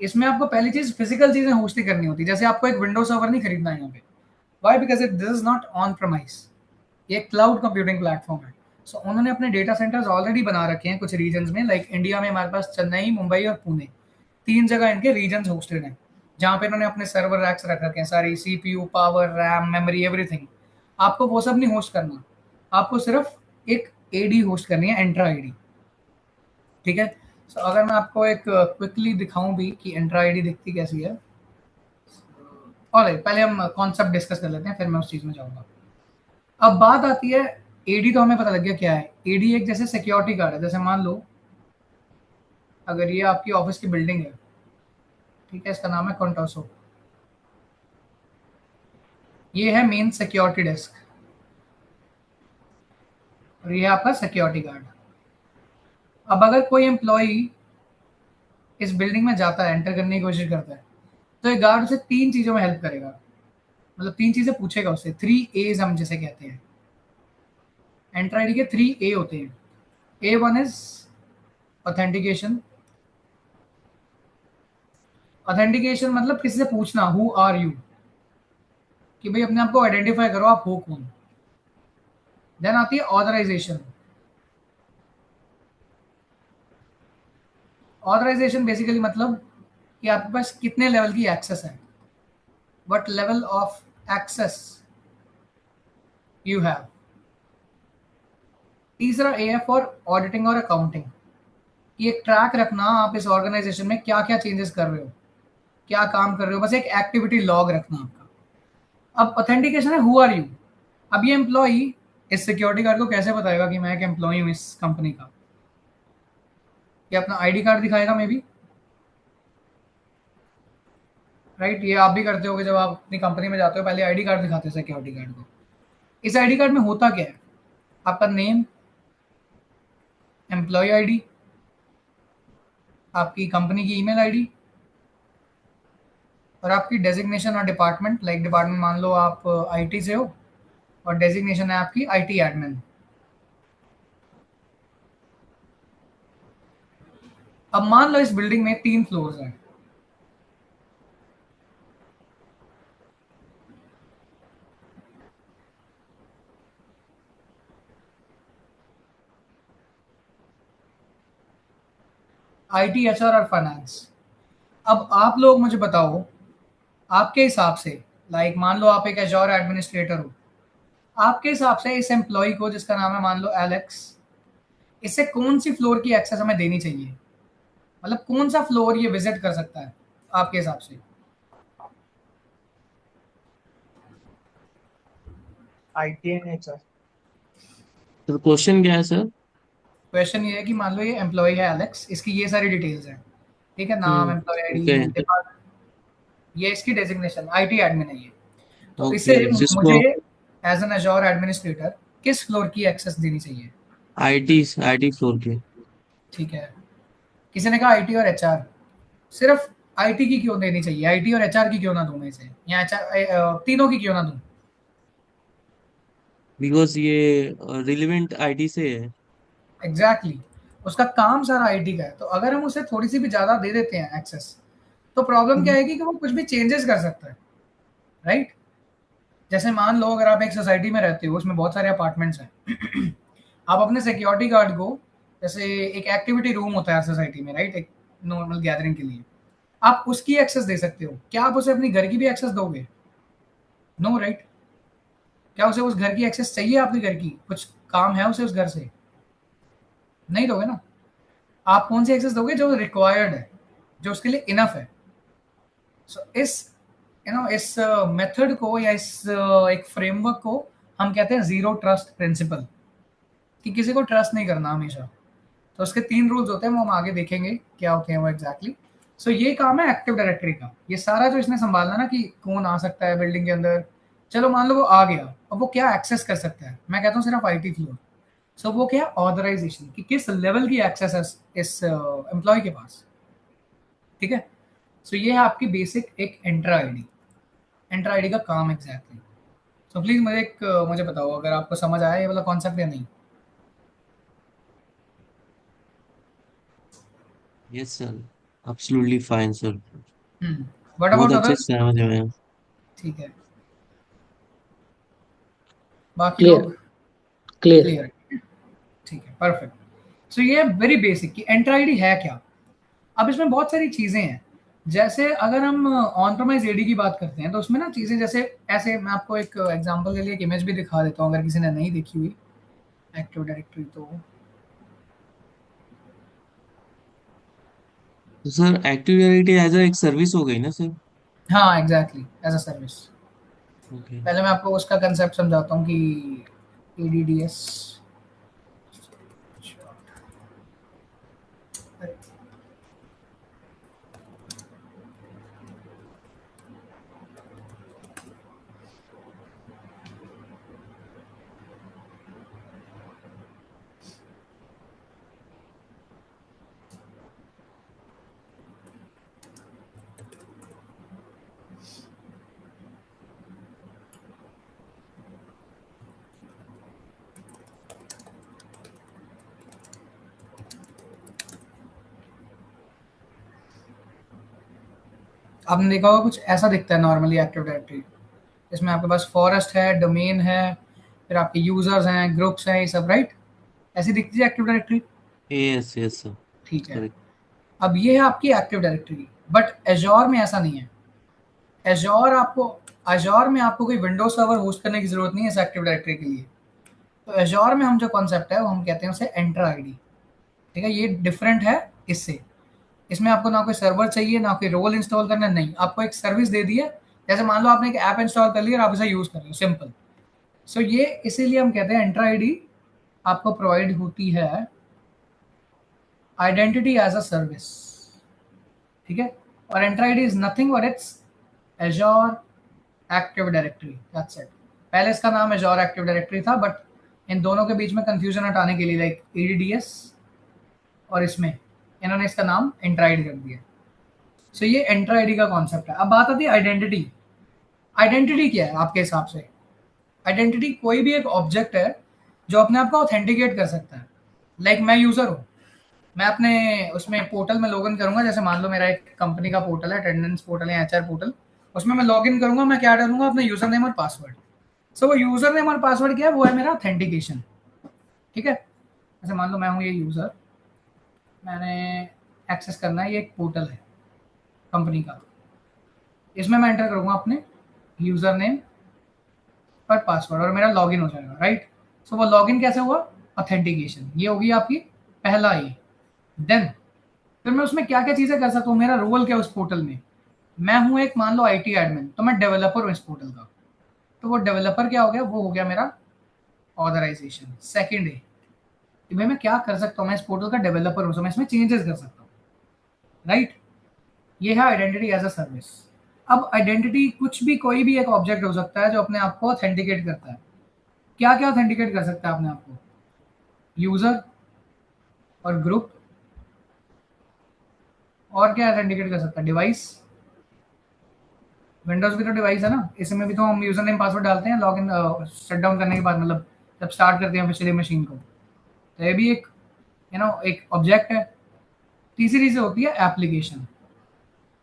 इसमें आपको पहली चीज फिजिकल चीजें होस्ट नहीं करनी होती, जैसे आपको एक विंडोज सर्वर नहीं खरीदना है यहाँ पे। Why? Because it this is not on premise, ये क्लाउड कंप्यूटिंग प्लेटफॉर्म है। सो उन्होंने अपने डेटा सेंटर्स ऑलरेडी बना रखे हैं कुछ रीजन्स में, लाइक इंडिया में हमारे पास चेन्नई, मुंबई और पुणे, 3 जगह इनके रीजन्स होस्टेड हैं, जहाँ पे इन्होंने अपने सर्वर रैक्स रख रखे हैं, सारी CPU, power, RAM, memory, everything. आपको वो सब नहीं होस्ट करना, आपको सिर्फ एक एडी होस्ट करनी है, एंट्रा आईडी। ठीक है। सो अगर मैं आपको एक क्विकली दिखाऊं भी कि एंट्रा आईडी दिखती कैसी है, और पहले हम कॉन्सेप्ट डिस्कस कर लेते हैं, फिर मैं उस चीज में जाऊंगा। अब बात आती है, एडी तो हमें पता लग गया क्या है। एडी एक जैसे सिक्योरिटी गार्ड है। जैसे मान लो अगर ये आपकी ऑफिस की बिल्डिंग है, ठीक है, इसका नाम है कॉन्टोसो, ये है मेन सिक्योरिटी डेस्क, और ये है आपका सिक्योरिटी गार्ड। अब अगर कोई एम्प्लॉई इस बिल्डिंग में जाता है, एंटर करने की कोशिश करता है, तो ये गार्ड उसे 3 चीजों में हेल्प करेगा, मतलब 3 चीजें पूछेगा उससे, 3 एज हम जिसे कहते हैं। एंटर आईडी के 3 ए होते हैं। ए वन इज ऑथेंटिकेशन। ऑथेंटिकेशन मतलब किसी से पूछना, हु आर यू, कि भाई अपने आप को आइडेंटिफाई करो, आप हो कौन। देन आती है ऑथराइजेशन। ऑथराइजेशन बेसिकली मतलब कि आपके पास कितने लेवल की एक्सेस है, what level of access you have. तीसरा ए है फॉर ऑडिटिंग और अकाउंटिंग, ये ट्रैक रखना आप इस ऑर्गेनाइजेशन में क्या क्या चेंजेस कर रहे हो, क्या काम कर रहे हो, बस एक एक्टिविटी लॉग रखना आपका। अब ऑथेंटिकेशन है, हु आर यू। अब ये एम्प्लॉई इस सिक्योरिटी गार्ड को कैसे बताएगा कि मैं एक एम्प्लॉई हूँ इस कंपनी का? ये अपना आईडी कार्ड दिखाएगा मे बी, राइट। ये आप भी करते होगे, जब आप अपनी कंपनी में जाते हो पहले आईडी कार्ड दिखाते हो सिक्योरिटी गार्ड को। इस आईडी कार्ड में होता क्या है? आपका नेम, एम्प्लॉय आईडी, आपकी कंपनी की ईमेल आईडी, और आपकी डेजिग्नेशन और डिपार्टमेंट। लाइक डिपार्टमेंट मान लो आप आईटी से हो, और डेजिग्नेशन है आपकी आईटी एडमिन। अब मान लो इस बिल्डिंग में 3 फ्लोर्स हैं, आईटी, एचआर और फाइनेंस। अब आप लोग मुझे बताओ, आपके हिसाब से, लाइक मान लो आप एक एजोर एडमिनिस्ट्रेटर हो, आपके हिसाब से इस एम्प्लॉय को, जिसका नाम है मान लो एलेक्स, इससे कौन सी फ्लोर की एक्सेस हमें देनी चाहिए? मतलब कौन सा फ्लोर ये विजिट कर सकता है आपके हिसाब से? IT and HR. तो क्वेश्चन क्या है सर? क्वेश्चन ये है कि मान लो ये एम्प्लॉय है एलेक्स, इसकी ये सारी डिटेल्स हैं, ठीक है, नाम, एम्प्लॉय आईडी, ओके। डिपार्टमेंट, ये इसकी डेजिग्नेशन, आईटी एडमिन है ये। तो ओके, इसे मुझे जिसको एज एन एजोर एडमिनिस्ट्रेटर किस फ्लोर की एक्सेस देनी चाहिए? आईटी आईटी फ्लोर के। ठीक है। किसी ने कहा आईटी और एचआर। सिर्फ आईटी की क्यों देनी चाहिए? आईटी और एचआर की क्यों ना दूं मैं इसे, या एचआर तीनों की क्यों ना दूं? बिकॉज ये रिलेवेंट आईटी से है। एग्जैक्टली, उसका काम सारा आईटी का है। तो अगर हम उसे थोड़ी सी भी ज्यादा दे देते हैं एक्सेस, तो प्रॉब्लम क्या आएगी कि वो कुछ भी चेंजेस कर सकता है, राइट। जैसे मान लो अगर आप एक सोसाइटी में रहते हो, उसमें बहुत सारे अपार्टमेंट्स हैं आप अपने सिक्योरिटी गार्ड को, जैसे एक एक्टिविटी रूम होता है सोसाइटी में, राइट, एक नॉर्मल गैदरिंग के लिए, आप उसकी एक्सेस दे सकते हो। क्या आप उसे अपनी घर की भी एक्सेस दोगे? No, right. क्या उसे उस घर की एक्सेस चाहिए? आपके घर की कुछ काम है उसे उस घर से? नहीं दोगे ना। आप कौन सी एक्सेस दोगे? जो रिक्वायर्ड है, जो उसके लिए इनफ है। सो इस इस मेथड को या इस एक फ्रेमवर्क को हम कहते हैं जीरो ट्रस्ट प्रिंसिपल, कि किसी को ट्रस्ट नहीं करना हमेशा। तो उसके 3 रूल्स होते हैं, वो हम आगे देखेंगे क्या होते हैं वो एग्जैक्टली। सो ये काम है एक्टिव डायरेक्टरी का। ये सारा जो इसने संभालना ना कि कौन आ सकता है बिल्डिंग के अंदर, चलो मान लो वो आ गया, अब वो क्या एक्सेस कर सकता है, मैं कहता हूँ सिर्फ आईटी फ्लोर। सो वो क्या, ऑथराइजेशन, कि किस लेवल की एक्सेस है इस एम्प्लॉय के पास, ठीक है। सो ये है आपकी बेसिक एक एंट्रा आईडी, एंट्रा आईडी का काम एग्जैक्टली। सो प्लीज मुझे बताओ अगर आपको समझ आया ये वाला कॉन्सेप्ट या नहीं। Yes sir, absolutely fine sir, what बहुत अबाउट अच्छे अदर्स? से समझ में आया। ठीक है, बाकी क्लियर, लोग क्लियर। क्लियर? ठीक है, परफेक्ट। सो ये वेरी बेसिक कि एंटर आईडी है क्या। अब इसमें बहुत सारी चीज़ें हैं, जैसे अगर हम ऑन प्रेमाइज एडी की बात करते हैं तो उसमें ना चीज़ें जैसे ऐसे, मैं आपको एक एग्जांपल के लिए एक इमेज भी दिखा देता हूँ अगर किसी ने नहीं देखी हुई एक्टिव डायरेक्टरी तो। तो सर एक्टिव रियलिटी एज एक सर्विस हो गई ना सर? हाँ exactly, as a service. Okay. पहले मैं आपको उसका कंसेप्ट समझाता हूँ कि एडीडीएस। आपने देखा होगा कुछ ऐसा दिखता है नॉर्मली एक्टिव डायरेक्टरी। इसमें आपके पास फॉरेस्ट है, डोमेन है, फिर आपके यूजर्स हैं, ग्रुप्स हैं, ये सब, राइट? ऐसी दिखती है active directory. Yes yes sir, ठीक है, करेक्ट। अब ये है आपकी एक्टिव डायरेक्टरी, बट एजोर में ऐसा नहीं है। एजोर में आपको कोई विंडोज सर्वर होस्ट करने की जरूरत नहीं है इस एक्टिव डायरेक्टरी के लिए। तो एजोर में हम जो कॉन्सेप्ट है वो हम कहते हैं उसे एंटर आईडी, ठीक है। ये डिफरेंट है इससे। इसमें आपको ना कोई सर्वर चाहिए, ना कोई रोल इंस्टॉल करना, नहीं, आपको एक सर्विस दे दी है। जैसे मान लो आपने एक ऐप इंस्टॉल कर लिया और आप इसे यूज कर रहे हो, सिंपल। सो ये इसीलिए हम कहते हैं एंटर आईडी आपको प्रोवाइड होती है आइडेंटिटी एज अ सर्विस, ठीक है। और enter ID is nothing but it's एजोर active directory, that's it. पहले इसका नाम एजोर एक्टिव डायरेक्टरी था, बट इन दोनों के बीच में कंफ्यूजन हटाने के लिए लाइक एडीडीएस और इसमें इन्होंने इसका नाम एंटर आईडी रख दिया। सो ये एंटर आईडी का कॉन्सेप्ट है। अब बात आती है आइडेंटिटी। आइडेंटिटी क्या है आपके हिसाब से? आइडेंटिटी कोई भी एक ऑब्जेक्ट है जो अपने आप को ऑथेंटिकेट कर सकता है। लाइक मैं यूजर हूँ, मैं अपने उसमें पोर्टल में लॉगिन करूंगा। जैसे मान लो मेरा एक कंपनी का पोर्टल है, अटेंडेंस पोर्टल या एचआर पोर्टल, उसमें मैं लॉगिन करूंगा, मैं क्या डालूंगा, अपना यूजर नेम और पासवर्ड। सो वो यूजर नेम और पासवर्ड क्या है, वो है मेरा ऑथेंटिकेशन, ठीक है। जैसे मान लो मैं हूँ ये यूजर, मैंने एक्सेस करना है, ये एक पोर्टल है कंपनी का, इसमें मैं एंटर करूंगा अपने यूजर नेम और पासवर्ड और मेरा लॉगिन हो जाएगा, राइट। सो वो लॉगिन कैसे हुआ, ऑथेंटिकेशन, ये होगी आपकी पहला ही। देन फिर मैं उसमें क्या क्या चीजें कर सकता हूँ, मेरा रोल क्या है उस पोर्टल में। मैं हूँ एक मान लो आईटी एडमिन, तो मैं डेवलपर हूँ इस पोर्टल का। तो वो डेवलपर क्या हो गया, वो हो गया मेरा ऑथराइजेशन। सेकंड है कि भाई मैं क्या कर सकता हूँ, मैं इस पोर्टल का डेवलपर हूँ, तो मैं इसमें चेंजेस कर सकता हूँ, राइट। ये है आइडेंटिटी एज अ सर्विस। अब आइडेंटिटी कुछ भी, कोई भी एक ऑब्जेक्ट हो सकता है जो अपने आप को ऑथेंटिकेट करता है। क्या क्या ऑथेंटिकेट कर सकता है अपने आप को, यूजर और ग्रुप, और क्या ऑथेंटिकेट कर सकता है, डिवाइस। विंडोज भी तो डिवाइस है ना, इसमें भी तो हम यूजर नेम पासवर्ड डालते हैं लॉग इन शट डाउन करने के बाद, मतलब जब स्टार्ट करते हैं पिछले मशीन को। तो ये भी एक एक ऑब्जेक्ट है। तीसरी चीज होती है एप्लीकेशन।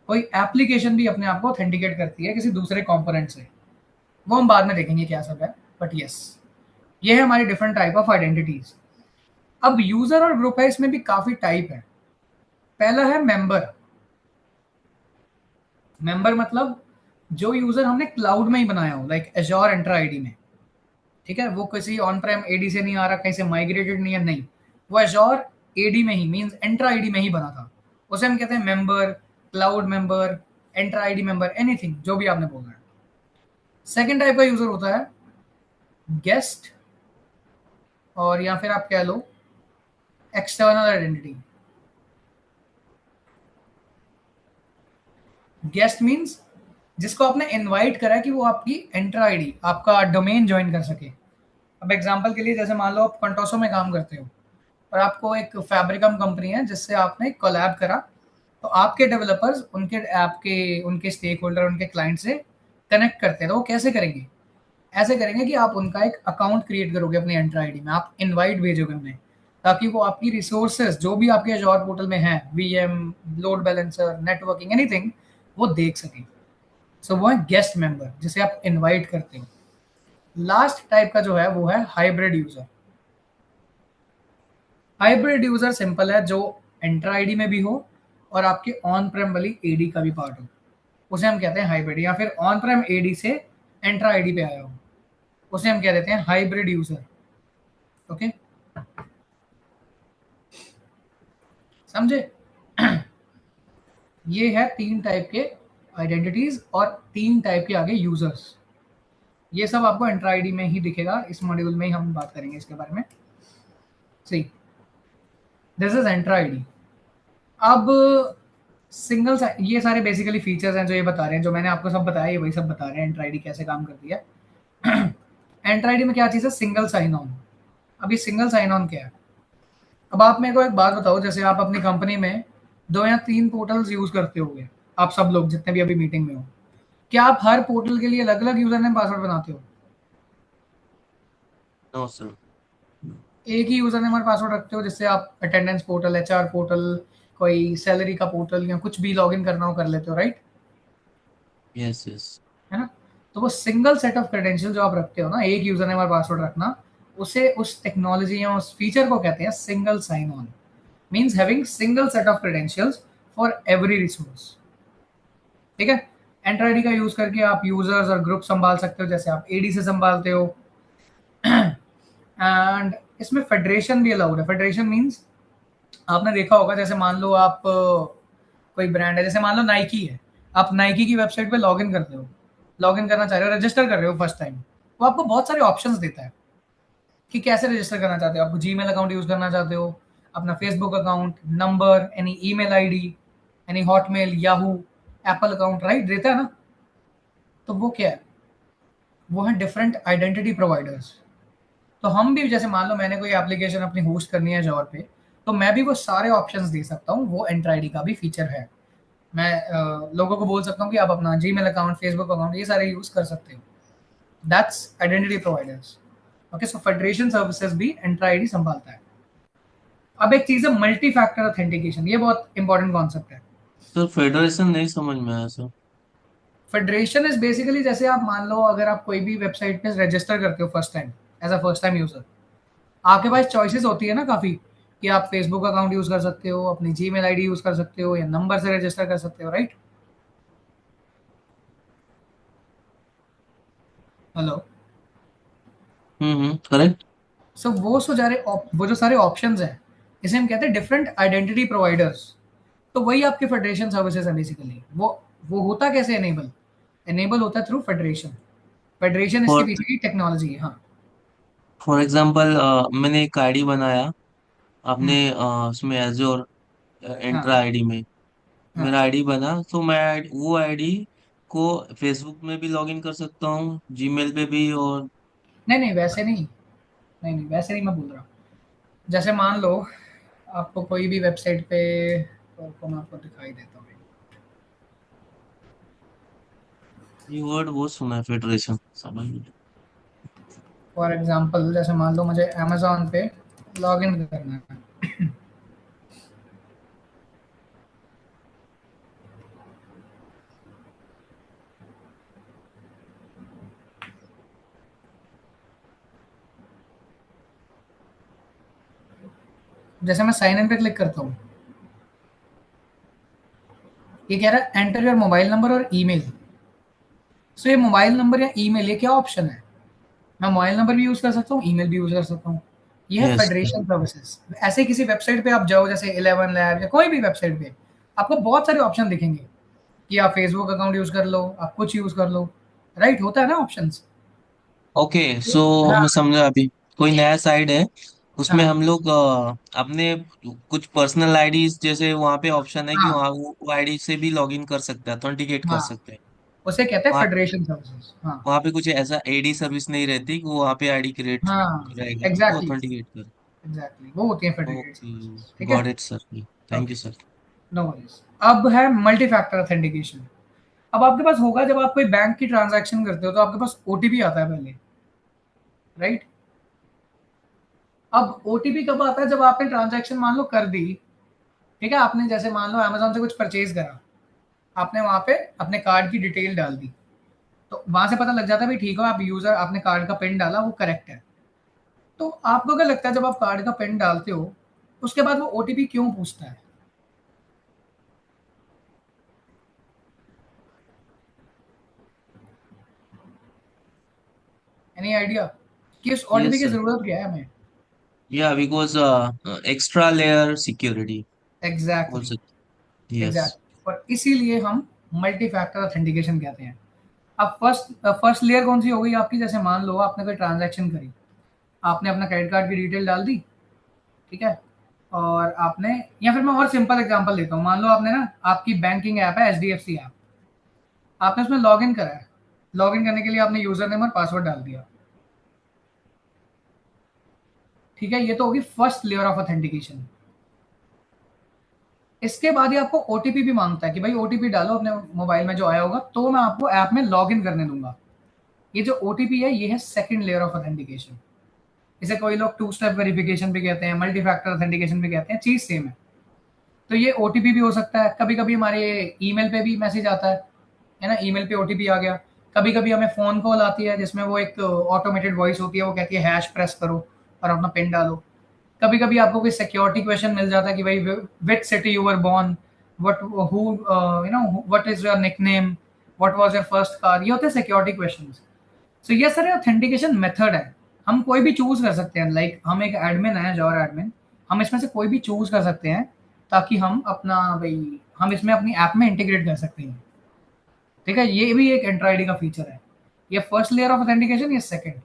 कोई एप्लीकेशन भी अपने आप को ऑथेंटिकेट करती है किसी दूसरे कंपोनेंट से, वो हम बाद में देखेंगे क्या सब है, बट यस, ये है हमारी डिफरेंट टाइप ऑफ आइडेंटिटीज। अब यूजर और ग्रुप है, इसमें भी काफी टाइप है। पहला है मेंबर। मेंबर मतलब जो यूजर हमने क्लाउड में ही बनाया हो, लाइक एजोर एंटर आईडी में, ठीक है। वो किसी ऑन प्रेम एडी से नहीं आ रहा, कहीं से माइग्रेटेड नहीं है, नहीं, वो एजोर एडी में ही, मींस एंटर आईडी में ही बना था। उसे हम कहते हैं member, cloud member, enter ID member, anything जो भी आपने बोलना है। सेकेंड टाइप का यूजर होता है गेस्ट, और या फिर आप कह लो एक्सटर्नल आइडेंटिटी। गेस्ट मींस जिसको आपने इनवाइट करा है कि वो आपकी एंटर आईडी, आपका डोमेन ज्वाइन कर सके। अब एग्जांपल के लिए जैसे मान लो आप कंटोसो में काम करते हो और आपको एक फैब्रिकम कंपनी है जिससे आपने कोलैब करा, तो आपके डेवलपर्स उनके ऐप के, उनके स्टेक होल्डर, उनके क्लाइंट से कनेक्ट करते हैं। तो वो कैसे करेंगे? ऐसे करेंगे कि आप उनका एक अकाउंट क्रिएट करोगे अपनी एंटर आईडी में, आप इनवाइट भेजोगे उन्हें, ताकि वो आपकी रिसोर्सेज जो भी आपके एज़ोर पोर्टल में है, VM, load balancer, networking, anything, वो देख सकें। सो वो है गेस्ट मेंबर जिसे आप इनवाइट करते हो। लास्ट टाइप का जो है वो है hybrid user. Hybrid user simple है, जो एंटर आईडी में भी हो और आपके ऑन प्रेम वाली एडी का भी पार्ट हो, उसे हम कहते हैं हाइब्रिड। या फिर ऑन प्रेम एडी से एंटर आईडी पे आया हो, उसे हम कह देते हैं हाइब्रिड यूजर। ओके, समझे? ये है 3 टाइप के आइडेंटिटीज और 3 टाइप के आगे यूजर्स। ये सब आपको एंटर आईडी में ही दिखेगा, इस मॉड्यूल में ही हम बात करेंगे इसके बारे में। सी, दिस इज एंटर आईडी। अब सिंगल, ये सारे बेसिकली फीचर्स हैं जो ये बता रहे हैं, जो मैंने आपको सब बताया ये वही सब बता रहे हैं एंटर आईडी कैसे काम करती है। एंटर आईडी में क्या चीज़ है? Single sign on. अब ये सिंगल साइन ऑन क्या है? अब आप मेरे को एक बात बताओ, जैसे आप अपनी कंपनी में 2 या 3 पोर्टल्स यूज करते होंगे, आप सब लोग जितने भी अभी मीटिंग में हो, क्या आप हर पोर्टल के लिए अलग अलग यूजर नेम पासवर्ड बनाते हो? No sir. एक ही यूजर नेम और पासवर्ड रखते हो, जिससे आप अटेंडेंस पोर्टल, एचआर पोर्टल, कोई सैलरी का पोर्टल या कुछ भी लॉगिन करना हो कर लेते हो, राइट? Yes yes. है ना? तो वो सिंगल सेट ऑफ क्रेडेंशियल जो आप रखते हो ना, एक यूजर नेम और पासवर्ड रखना, उसे, उस टेक्नोलॉजी या उस फीचर को कहते हैं single sign on. Means having single set of credentials for every resource. ठीक है? एंटर आईडी का यूज करके आप यूजर्स और ग्रुप संभाल सकते हो, जैसे आप एडी से संभालते हो। एंड इसमें फेडरेशन भी अलाउड है। फेडरेशन मींस आपने देखा होगा, जैसे मान लो आप कोई ब्रांड है, जैसे मान लो नाइकी है, आप नाइकी की वेबसाइट पे लॉगिन करते हो, लॉगिन करना चाह रहे हो, रजिस्टर कर रहे हो फर्स्ट टाइम, वो आपको बहुत सारे ऑप्शंस देता है कि कैसे रजिस्टर करना चाहते हो। आप जीमेल अकाउंट यूज करना चाहते हो, अपना Facebook account, number, any email ID, any Hotmail, Yahoo, Apple account, right? देता है ना? तो वो क्या है? वो है डिफरेंट आइडेंटिटी प्रोवाइडर्स। तो हम भी, जैसे मान लो मैंने कोई एप्लीकेशन अपनी होस्ट करनी है जॉर पे, तो मैं भी वो सारे ऑप्शंस दे सकता हूँ, वो एंटर आईडी का भी फीचर है। मैं लोगों को बोल सकता हूँ कि आप अपना जीमेल अकाउंट, फेसबुक अकाउंट, ये सारे यूज कर सकते हो। That's identity providers. Okay, so federation services भी एंटर आईडी संभालता है। अब एक चीज है मल्टी फैक्टर ऑथेंटिकेशन, ये बहुत इंपॉर्टेंट कॉन्सेप्ट है। सर फेडरेशन नहीं समझ में आया सर। फेडरेशन इज बेसिकली, जैसे आप मान लो अगर आप कोई भी वेबसाइट पे रजिस्टर करते हो first time as a first time user, आपके पास चॉइसेस होती है ना काफ़ी, कि आप फेसबुक अकाउंट यूज़ कर सकते हो, अपनी जीमेल आईडी यूज़ कर सकते हो, या नंबर से रजिस्टर कर सकते हो, राइट? हेलो? करेक्ट। सो वो जो सारे ऑप्शंस हैं, इसे हम कहते हैं डिफरेंट आइडेंटिटी प्रोवाइडर्स। तो वही आपके फेडरेशन सर्विसेज है बेसिकली। वो होता कैसे एनेबल? एनेबल होता है थ्रू फेडरेशन। फेडरेशन इसके फॉर पीछे की टेक्नोलॉजी है। हाँ। फॉर एग्जांपल मैंने एक आईडी बनाया, आपने हम्म, उसमें एजोर एंटर हाँ आईडी में हाँ। मेरा आईडी बना, तो मैं वो आईडी को फेसबुक में भी लॉगिन कर सकता हूँ, जीमेल पे भी। और नहीं नहीं, वैसे नहीं, नहीं नहीं, वैसे नहीं मैं बोल रहा हूँ। जैसे मान लो आपको कोई भी वेबसाइट पे, तो मैं आपको दिखाई देता हूँ। ये वर्ड वो सुना है, फेडरेशन समझ में। फॉर एग्जांपल जैसे मान लो मुझे अमेजोन पे लॉगिन करना है, जैसे मैं साइन इन पे क्लिक करता हूँ, ये कह रहा है एंटर योर मोबाइल नंबर और ईमेल। सो ये मोबाइल नंबर या ईमेल, ये क्या ऑप्शन है? मैं मोबाइल नंबर भी यूज कर सकता हूँ, ईमेल भी यूज कर सकता हूँ। ये है यस। Federation services. ऐसे किसी वेबसाइट पे आप जाओ, जैसे 11 लैब या कोई भी वेबसाइट पे, आपको बहुत सारे ऑप्शन दिखेंगे कि आप फेसबुक अकाउंट यूज कर लो, आप कुछ यूज कर लो, राइट? होता है ना ऑप्शंस। ओके, सो हाँ मैं समझा अभी। कोई नया साइड है, उसमें हाँ हम लोग अपने कुछ पर्सनल आईडीज, जैसे वहाँ पे ऑप्शन है कि हाँ वहाँ वो आईडी से भी लॉग इन कर सकते हैं, ऑथेंटिकेट कर हाँ, सकते हैं। उसे कहते हैं वहाँ फेडरेशन सर्विसेज। हाँ वहाँ पे कुछ ऐसा एडी सर्विस नहीं रहती कि वो वहाँ पे आईडी क्रिएट हाँ, रहेगा तो एग्जैक्टली ऑथेंटिकेट कर। एग्जैक्टली, वो होती है फेडरेटेड ओके, सर्विसेज, ठीक है। Got it sir. Thank okay, you sir. No worries. अब है मल्टी फैक्टर ऑथेंटिकेशन। अब आपके पास होगा, जब आप कोई बैंक की ट्रांजैक्शन करते हो तो आपके पास ओटीपी आता है पहले, राइट? अब ओटीपी कब आता है? जब आपने ट्रांजैक्शन मान लो कर दी, ठीक है, आपने जैसे मान लो अमेजोन से कुछ परचेज करा, आपने वहां पे अपने कार्ड की डिटेल डाल दी, तो वहां से पता लग जाता है भाई ठीक है, आप यूजर, आपने कार्ड का पिन डाला, वो करेक्ट है। तो आपको क्या लगता है, जब आप कार्ड का पिन डालते हो उसके बाद वो ओटीपी क्यों पूछता है? एनी आइडिया कि उस ओटीपी यस की सर। जरूरत क्या है हमें? या बिकॉज एक्स्ट्रा लेयर सिक्योरिटी बोल एग्जैक्टली सकते। यस। एग्जैक्टली, और इसीलिए हम मल्टी फैक्टर ऑथेंटिकेशन कहते हैं। अब फर्स्ट लेयर कौन सी हो गई आपकी? जैसे मान लो आपने कोई ट्रांजैक्शन करी, आपने अपना क्रेडिट कार्ड की डिटेल डाल दी, ठीक है, और आपने, या फिर मैं और सिंपल एग्जांपल देता हूँ, मान लो आपने ना, आपकी बैंकिंग ऐप है एचडीएफसी ऐप, आपने उसमें लॉग इन करा है, लॉग इन करने के लिए आपने यूजर नेम और पासवर्ड डाल दिया, ठीक है, ये तो होगी फर्स्ट लेयर ऑफ ऑथेंटिकेशन। इसके बाद ये आपको ओटीपी भी मांगता है कि भाई ओटीपी डालो अपने मोबाइल में जो आया होगा, तो मैं आपको ऐप में लॉग इन करने दूंगा। ये जो ओटीपी है ये है सेकंड लेयर ऑफ ऑथेंटिकेशन। इसे कोई लोग टू स्टेप वेरिफिकेशन भी कहते हैं, मल्टी फैक्टर ऑथेंटिकेशन भी कहते हैं, चीज सेम है। तो ये ओटीपी भी हो सकता है, कभी कभी हमारे ईमेल पे भी मैसेज आता है ना, ईमेल पे ओटीपी आ गया। कभी कभी हमें फोन कॉल आती है जिसमें वो एक ऑटोमेटेड वॉइस होती है, वो कहती है हैश प्रेस करो और अपना पिन डालो। कभी कभी आपको कोई सिक्योरिटी क्वेश्चन मिल जाता है कि भाई which city you were born, what who you know what is your nickname, what was your first car, ये होते हैं सिक्योरिटी क्वेश्चंस। सो ये सारे ऑथेंटिकेशन मेथड है, हम कोई भी चूज कर सकते हैं। लाइक हम एक एडमिन है, जॉर एडमिन, हम इसमें से कोई भी चूज कर सकते हैं ताकि हम अपना भाई, हम इसमें अपनी ऐप में इंटीग्रेट कर सकते हैं, ठीक है। ये भी एक एंटर आईडी का फीचर है। ये फर्स्ट लेयर ऑफ ऑथेंटिकेशन, ये सेकंड,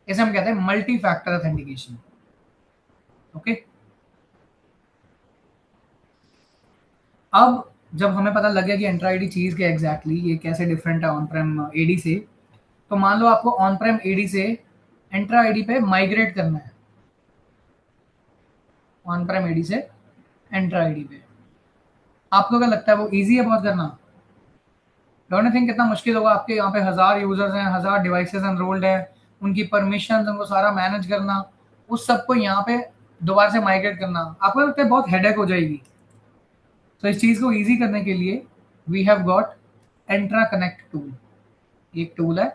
इसे हम कहते हैं मल्टी फैक्टर ऑथेंटिकेशन। ओके, अब जब हमें पता लग गया कि एंटर आईडी चीज क्या एग्जैक्टली, ये कैसे डिफरेंट है ऑन प्रेम एडी से, तो मान लो आपको ऑन प्रेम एडी से एंटर आईडी पे माइग्रेट करना है, ऑन प्रेम एडी से एंटर आईडी पे, आपको क्या लगता है वो इजी है बहुत करना? डोंट थिंक कितना मुश्किल होगा? आपके यहाँ पे 1000 यूजर्स हैं, 1000 डिवाइसेस एनरोल्ड हैं, उनकी परमिशन, उनको सारा मैनेज करना, उस सबको यहाँ पे दोबारा से माइग्रेट करना, आपको लगता है बहुत हेडेक हो जाएगी? तो इस चीज़ को इजी करने के लिए we have got Entra Connect tool. एक टूल है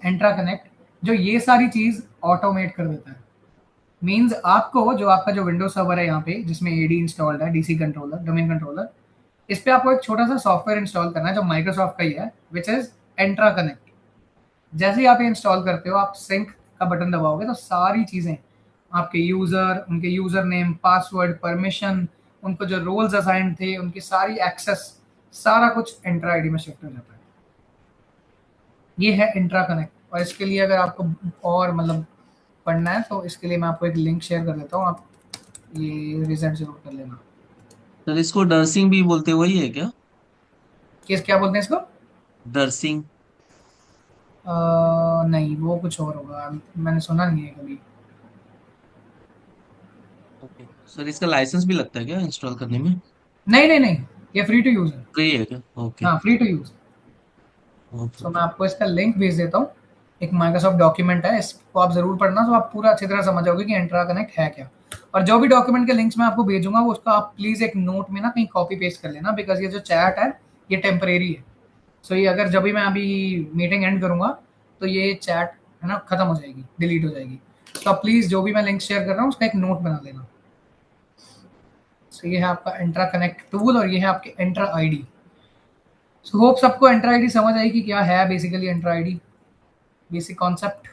एंट्रा कनेक्ट, जो ये सारी चीज़ ऑटोमेट कर देता है। मीन्स आपको, जो आपका जो विंडोज सर्वर है यहाँ पे जिसमें एडी इंस्टॉल्ड है, डीसी कंट्रोलर, डोमेन कंट्रोलर, इस पे आपको एक छोटा सा सॉफ्टवेयर इंस्टॉल करना है जो माइक्रोसॉफ्ट का ही है, विच इज एंट्रा कनेक्ट। जैसे ही आप ये इंस्टॉल करते हो, आप सिंक का बटन दबाओगे तो सारी चीज़ें, आपके यूज़र, उनके यूज़र नेम, पासवर्ड, परमिशन, उनको जो रोल्स असाइन थे, उनकी सारी एक्सेस, सारा कुछ एंट्रा आईडी में शिफ्ट हो जाता है। ये है इंट्रा कनेक्ट। और इसके लिए अगर आपको और मतलब पढ़ना है तो इसके लिए मैं आपको एक लिंक शेयर कर देता हूँ, आप ये रिजल्ट जरूर कर लेना। सर इसको डरसिंग भी बोलते, वही है क्या? किस, क्या बोलते हैं इसको? डरसिंग। नहीं, वो कुछ और होगा, मैंने सुना नहीं है कभी। ओके सर, इसका लाइसेंस भी लगता है क्या इंस्टॉल करने में? नहीं नहीं नहीं, ये फ्री टू यूज है। फ्री है क्या? ओके। हाँ, free to use. Okay so मैं ओके। आपको इसका लिंक भेज देता हूँ, एक माइक्रोसॉफ्ट डॉक्यूमेंट है, इसको आप जरूर पढ़ना, तो आप पूरा अच्छी तरह समझ जाओगे कि इंट्रा कनेक्ट है क्या। और जो भी डॉक्यूमेंट के लिंक्स मैं आपको भेजूंगा वो, उसका आप प्लीज एक नोट में ना कहीं कॉपी पेस्ट कर लेना, बिकॉज ये जो चैट है ये टेम्परेरी है। सो ये अगर जब भी मैं अभी मीटिंग एंड करूंगा तो ये चैट है ना खत्म हो जाएगी, डिलीट हो जाएगी। तो आप प्लीज जो भी मैं लिंक शेयर कर रहा हूँ उसका एक नोट बना लेना। सो ये है आपका इंट्रा कनेक्ट टूल और ये है आपके इंट्रा आईडी। सो होप सबको एंट्रा आईडी समझ आई कि क्या है बेसिकली एंट्रा आईडी, बेसिक कॉन्सेप्ट।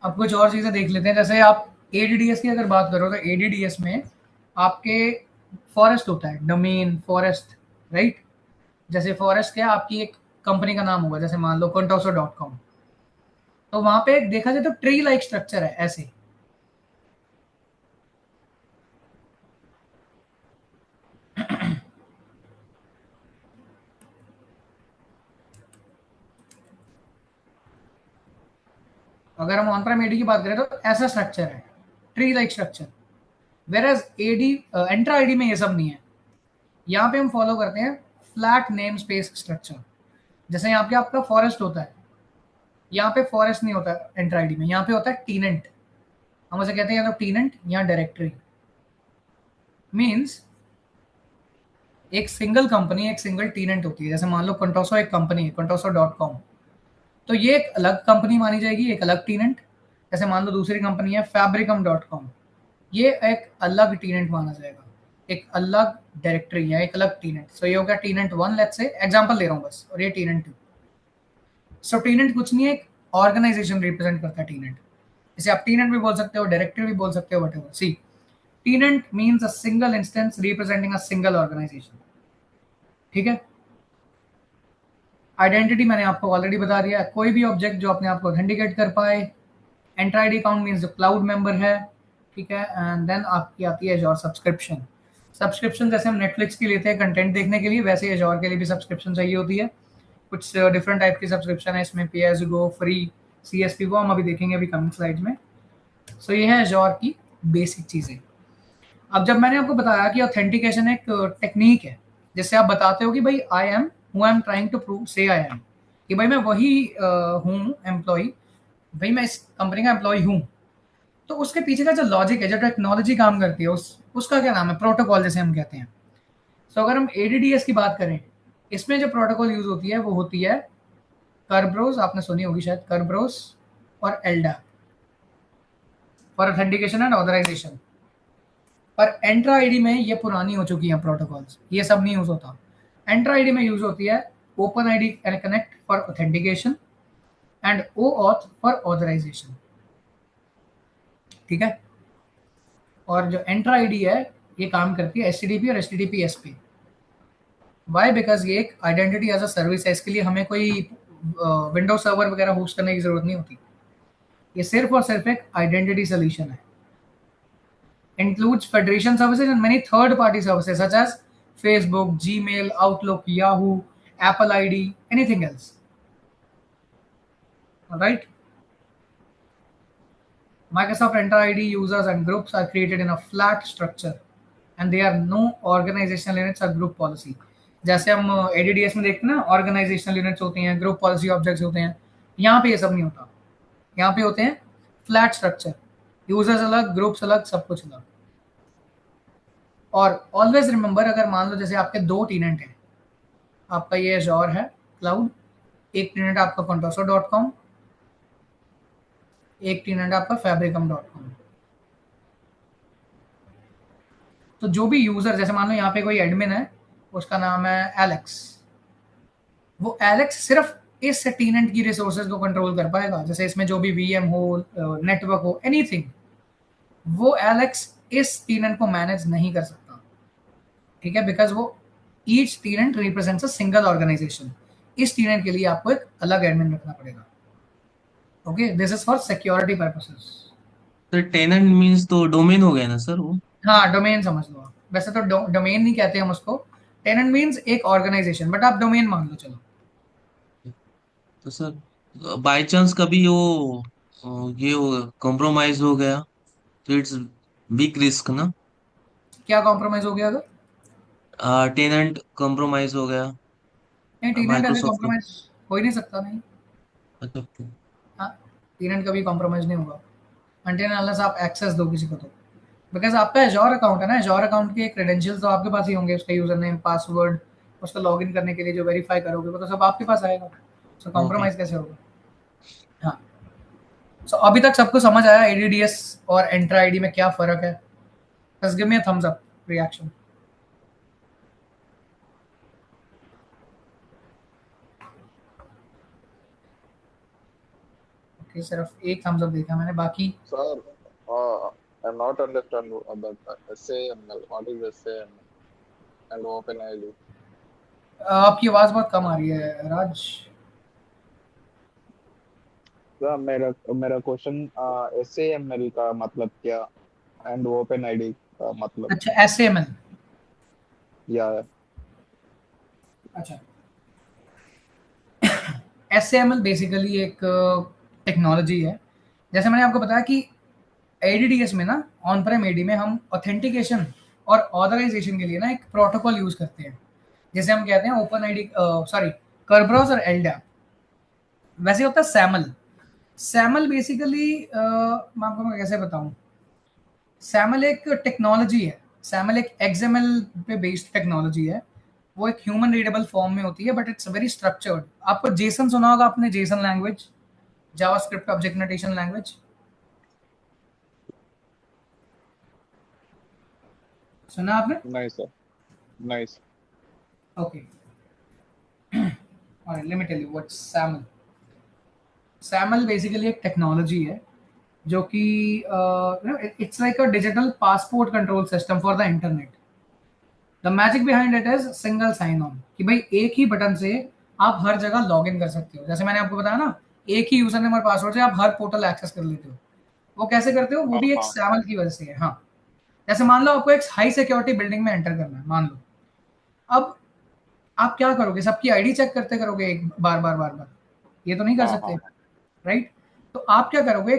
अब कुछ और चीज़ें देख लेते हैं। जैसे आप एडीडीएस की अगर बात करो तो एडीडीएस में आपके फॉरेस्ट होता है, डोमेन फॉरेस्ट, राइट। जैसे फॉरेस्ट क्या आपकी एक कंपनी का नाम होगा, जैसे मान लो contoso.com, तो वहां पे देखा जाए तो ट्री लाइक स्ट्रक्चर है ऐसे। अगर हम ऑन प्रेम एडी की बात करें तो ऐसा स्ट्रक्चर है, tree like structure. Whereas AD Entra ID में ये सब नहीं है। यहाँ पे हम फॉलो करते हैं फ्लैट नेम स्पेस स्ट्रक्चर। जैसे यहाँ पे आपका फॉरेस्ट होता है, यहाँ पे फॉरेस्ट नहीं होता एंट्रा आईडी में, यहाँ पे होता है टीनेंट। हम उसे कहते हैं या तो टीनेंट या डायरेक्टरी। मीन्स एक सिंगल कंपनी एक सिंगल टीनेंट होती है। जैसे मान लो कंटोसो एक कंपनी है, contoso.com, तो ये एक अलग कंपनी मानी जाएगी, एक अलग टीनेंट। जैसे मान लो दूसरी कंपनी है fabricum.com, ये एक अलग टीनेंट माना जाएगा, एक अलग डायरेक्टरी या एक अलग टीनेंट। सो ये हो गया टीनेंट 1, लेट्स से एग्जांपल दे रहा हूँ बस, और ये टीनेंट 2। सो टीनेंट कुछ नहीं है, एक ऑर्गेनाइजेशन रिप्रेजेंट करता है टीनेंट। इसे आप टीनेंट भी बोल सकते हो, डायरेक्टरी भी बोल सकते हो, whatever. See, tenant means a single instance representing a single organization. ठीक है। आइडेंटिटी मैंने आपको ऑलरेडी बता दिया, कोई भी ऑब्जेक्ट जो अपने आप को ऑथेंटिकेट कर पाए। एंटर आईडी अकाउंट मींस जो क्लाउड मेंबर है। ठीक है। एंड देन आपकी आती है एजोर सब्सक्रिप्शन। सब्सक्रिप्शन जैसे हम नेटफ्लिक्स की लेते हैं कंटेंट देखने के लिए, वैसे एजोर के लिए भी सब्सक्रिप्शन चाहिए होती है। कुछ डिफरेंट टाइप की सब्सक्रिप्शन है इसमें, pay as you go, free, CSP, वो हम अभी देखेंगे अभी कमिंग स्लाइड्स में। सो ये है एजोर की बेसिक चीज़ें। अब जब मैंने आपको बताया कि ऑथेंटिकेशन एक टेक्निक है जिससे आप बताते हो कि भाई I am who I am trying to prove, say I M, कि भाई मैं वही हूँ एम्प्लॉय, भाई मैं इस कंपनी का एम्प्लॉय हूँ। तो उसके पीछे का जो लॉजिक है, जो टेक्नोलॉजी काम करती है, उसका क्या नाम है, प्रोटोकॉल जैसे हम कहते हैं। सो अगर हम एडीडीएस की बात करें, इसमें जो प्रोटोकॉल यूज होती है वो होती है कर्ब्रोस, आपने सुनी होगी शायद, कर्ब्रोस और एल्डा, फॉर ऑथेंटिकेशन एंड ऑथराइजेशन। पर एंट्रा आईडी में ये पुरानी हो चुकी है प्रोटोकॉल्स, ये सब नहीं यूज होता। एंट्रा आईडी में यूज होती है open ID connect for authentication and OAuth for authorization. ठीक है। और जो एंट्रा आईडी है ये काम करती है एचटीटीपी और एचटीटीपीएस पे। वाई? बिकॉज ये एक आइडेंटिटी एज अ सर्विस है, इसके लिए हमें कोई विंडो सर्वर वगैरह होस्ट करने की जरूरत नहीं होती। ये सिर्फ और सिर्फ एक आइडेंटिटी सोल्यूशन है। includes federation services and many third party services such as Facebook, Gmail, Outlook, Yahoo, Apple ID, anything else. All right. Microsoft Entra ID users and groups are created in a flat structure and there are no organizational units or group policy. जैसे हम ADDS में देखते हैं ना, organisational units होते हैं, group policy objects होते हैं, यहाँ पे ये सब नहीं होता। यहाँ पे होते हैं फ्लैट स्ट्रक्चर, यूजर्स अलग, ग्रुप्स अलग, सब कुछ अलग। और ऑलवेज रिमेंबर, अगर मान लो जैसे आपके दो टीनेंट हैं, आपका ये एजोर है क्लाउड, एक टीनेंट आपका contoso.com, एक टीनेंट आपका fabricum.com। तो जो भी यूजर, जैसे मान लो यहाँ पे कोई एडमिन है, उसका नाम है एलेक्स, वो एलेक्स सिर्फ इस टीनेंट की रिसोर्सेज को कंट्रोल कर पाएगा। जैसे इसमें जो भी वीएम हो, नेटवर्क हो, एनीथिंग, वो एलेक्स इस टीनेंट को मैनेज नहीं कर सकता। ठीक है। बिकॉज वो each tenant represents a single organization. इस टीनेंट के लिए आपको एक अलग एडमिन रखना पड़ेगा। Okay, this is for security purposes. Sir tenant means तो डोमेन हो गया ना सर वो? हाँ, डोमेन समझ लो आप। वैसे तो डोमेन नहीं कहते हम उसको, टेनेंट मीन्स एक ऑर्गेनाइजेशन, बट आप डोमेन मान लो चलो। तो सर बाय चांस कभी वो ये हो कॉम्प्रोमाइज हो गया तो इट्स बिग रिस्क ना? क्या कॉम्प्रोमाइज हो गया अगर? टेनेंट कॉम्प्रोमाइज हो गया नहीं, टीनेंट ऐसे माइक्रोसॉफ्ट का। कॉम्प्रोमाइज हो ही नहीं सकता। नहीं, अच्छा। हाँ, टीनेंट कभी कॉम्प्रोमाइज नहीं होगा अनटिल अनलेस आप एक्सेस दो किसी को। तो बिकॉज आपका एजोर अकाउंट है ना, एजोर अकाउंट के क्रेडेंशियल्स तो आपके पास ही होंगे, उसका यूजर नेम, पासवर्ड, उसका लॉगिन करने के लिए जो वेरीफाई करोगे वो तो सब आपके पास आएगा। So okay. कॉम्प्रोमाइज कैसे होगा? हाँ। सो अभी तक सबको समझ आया एडीडीएस और एंट्रा आईडी में क्या फर्क है? बस give me a thumbs up reaction. Okay, सिर्फ एक थम्स अप देखा मैंने, बाकी Sir, I'm not understand about SAML. What is SAML and OpenID? आपकी आवाज बहुत कम आ रही है राज। मेरा मेरा क्वेश्चन SAML का मतलब क्या एंड ओपन आईडी का मतलब अच्छा, SAML। या अच्छा, SAML बेसिकली एक टेक्नोलॉजी है। जैसे मैंने आपको बताया कि ADDS में ना, ऑन प्रेम AD में हम ऑथेंटिकेशन और ऑथराइजेशन के लिए ना एक प्रोटोकॉल यूज करते हैं, जैसे हम कहते हैं ओपन आईडी, सॉरी, Kerberos और LDAP। वैसे होता है SAML। SAML बेसिकली मैं आपको कैसे बताऊं, SAML एक टेक्नोलॉजी है। SAML एक XML पे बेस्ड टेक्नोलॉजी है। वो एक ह्यूमन रीडेबल फॉर्म में होती है, बट इट्स वेरी स्ट्रक्चर्ड। आपको जेसन सुना होगा आपने, JSON language, JavaScript object notation language, सुना आपने? नहीं सर, नहीं sir. Okay, alright, let me tell you what's SAML। SAML basically एक टेक्नोलॉजी है जो कि it's like a digital passport control system for the internet. The magic behind it is single sign on, कि भाई एक ही button से आप हर जगह लॉग इन कर सकते हो। जैसे मैंने आपको बताया ना, एक ही यूजर नेम और पासवर्ड से आप हर पोर्टल एक्सेस कर लेते हो। वो कैसे करते हो? वो हाँ भी एक हाँ SAML की वजह से है। हाँ, जैसे मान लो आपको एक हाई सिक्योरिटी बिल्डिंग में एंटर करना है, मान लो। अब आप क्या करोगे? सबकी आईडी चेक करते करोगे एक बार बार बार बार? ये तो नहीं कर हाँ सकते, हाँ राइट? तो आप क्या करोगे,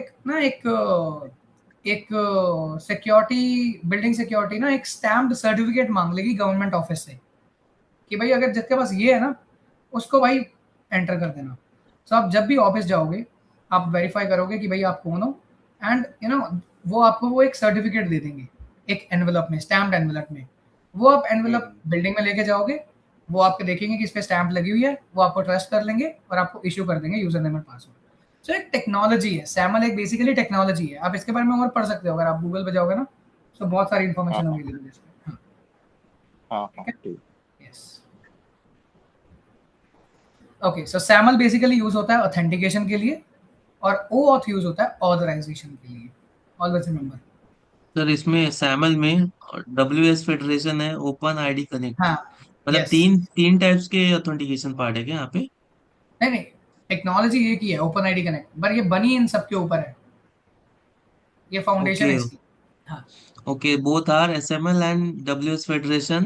एक सिक्योरिटी, बिल्डिंग सिक्योरिटी ना एक स्टैम्प्ड सर्टिफिकेट मांग लेगी गवर्नमेंट ऑफिस से, कि भाई अगर जिसके पास ये है ना, उसको भाई एंटर कर देना। तो आप जब भी ऑफिस जाओगे, आप वेरीफाई करोगे कि भाई आप कौन हो, एंड वो आपको वो एक सर्टिफिकेट दे देंगे, एक एनवेलप में, स्टैम्प्ड एनवेलप में। वो आप एनवेलप हम्म, बिल्डिंग में लेके जाओगे, वो आपके देखेंगे कि इस पे स्टैम्प लगी हुई है, वो आपको ट्रस्ट कर लेंगे और आपको इशू कर देंगे यूजर नेम और पासवर्ड। सो एक टेक्नोलॉजी है SAML, एक बेसिकली टेक्नोलॉजी है। आप इसके बारे में और पढ़ सकते हो अगर आप गूगल पे जाओगे ना, तो बहुत सारी हाँ इन्फॉर्मेशन हाँ अवेलेबल है इस पे। हाँ, हाँ ठीक हाँ है, ठीक। यस। ओके, सो SAML बेसिकली यूज होता है ऑथेंटिकेशन के लिए, और OAuth यूज होता है ऑथराइजेशन के लिए। Always remember. सर इसमें सैमल में WS फेडरेशन है, ओपन आईडी कनेक्ट, हाँ, मतलब यस। तीन तीन टाइप्स के ऑथेंटिकेशन पार्ट है क्या यहाँ पे? नहीं नहीं, टेक्नोलॉजी एक ही है, ओपन आईडी कनेक्ट, पर ये बनी इन सबके ऊपर है, ये फाउंडेशन ओके, है इसकी। हाँ okay, both are SML and WS federation,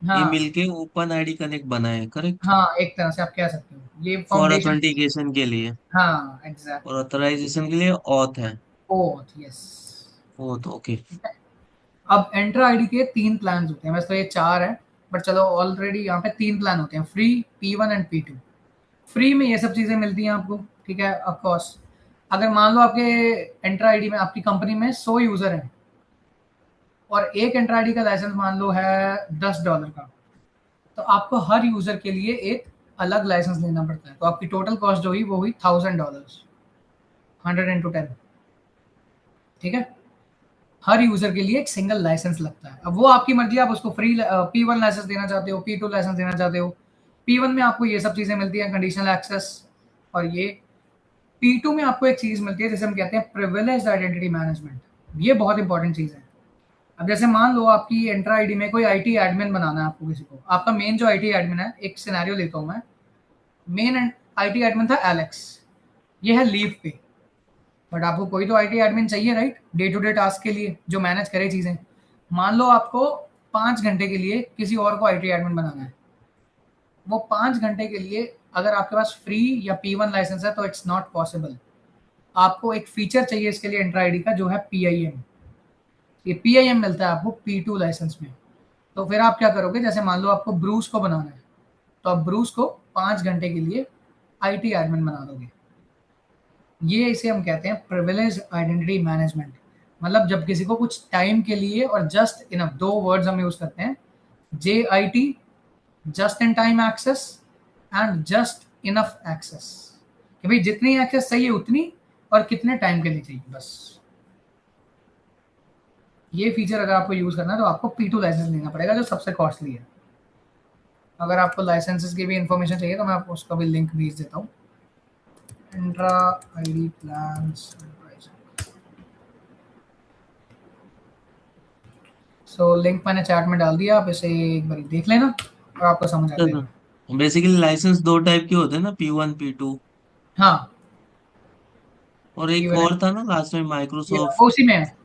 ये हाँ मिलके ओपन आईडी कनेक्ट बना है, करेक्ट? हाँ, एक तरह से आप कह सकते हो, ये फॉर फाउंडेशन है इसकी। ऑथेंटिकेशन के लिए, हाँ, और एग्जैक्टली। ऑथराइजेशन के लिए ऑथ है। OAuth, yes. Oath, okay. अब एंटर आईडी के 3 प्लान होते हैं, वैसे तो ये 4 है, बट चलो ऑलरेडी यहाँ पे 3 प्लान होते हैं, free, P1 and P2। Free में ये सब चीज़ें मिलती हैं आपको, ठीक है, ऑफ कोर्स। अगर मान लो आपके एंटर आईडी में, आपकी कंपनी में 100 यूज़र हैं, और एक एंटर आईडी का लाइसेंस मान लो है $10 का, तो आपको हर यूज़र के लिए एक अलग लाइसेंस लेना पड़ता है। तो आपकी टोटल कॉस्ट जो हुई वो हुई $1000, 100 into 10, ठीक है। हर यूजर के लिए एक सिंगल लाइसेंस लगता है। अब वो आपकी मर्जी, आप उसको फ्री P1 लाइसेंस देना चाहते हो, P2 लाइसेंस देना चाहते हो। P1 में आपको ये सब चीज़ें मिलती हैं, कंडीशनल एक्सेस और ये। P2 में आपको एक चीज़ मिलती है जिसे हम कहते हैं प्रिविलेज्ड आइडेंटिटी मैनेजमेंट। ये बहुत इंपॉर्टेंट चीज़ है। अब जैसे मान लो आपकी एंटर आईडी में कोई आईटी एडमिन बनाना है आपको, किसी को, आपका मेन जो आईटी एडमिन है, एक सिनेरियो लेता हूँ मैं। मेन आईटी एडमिन था एलेक्स, ये है लीव पे, बट आपको कोई तो आईटी एडमिन चाहिए, right, day to day task के लिए, जो मैनेज करे चीज़ें। मान लो आपको 5 घंटे के लिए किसी और को आईटी एडमिन बनाना है। वो 5 घंटे के लिए अगर आपके पास फ्री या P1 लाइसेंस है तो इट्स नॉट पॉसिबल। आपको एक फीचर चाहिए इसके लिए एंटर आईडी का, जो है PIM। ये PIM मिलता है आपको P2 लाइसेंस में। तो फिर आप क्या करोगे, जैसे मान लो आपको ब्रूस को बनाना है, तो आप ब्रूस को 5 घंटे के लिए आईटी एडमिन बना दोगे। ये इसे हम कहते हैं प्रिविलेज आइडेंटिटी मैनेजमेंट। मतलब जब किसी को कुछ टाइम के लिए, और जस्ट इनफ, 2 वर्ड्स हम यूज करते हैं, JIT, just in time access, and just enough access, कि भाई जितनी एक्सेस चाहिए उतनी, और कितने टाइम के लिए चाहिए, बस। ये फीचर अगर आपको यूज करना है तो आपको P2 लाइसेंस लेना पड़ेगा, जो सबसे कॉस्टली है। अगर आपको लाइसेंसेस की भी इंफॉर्मेशन चाहिए तो मैं आपको उसका भी लिंक भेज देता हूँ। Intra ID plans, so link मैंने चैट में डाल दिया, आप इसे एक बार देख लेना और आपको समझ आ सर जाएगा। बेसिकली लाइसेंस दो टाइप के होते हैं ना, P1 P2। हाँ, और एक इवन और था ना लास्ट में, माइक्रोसॉफ्ट। उसी में है।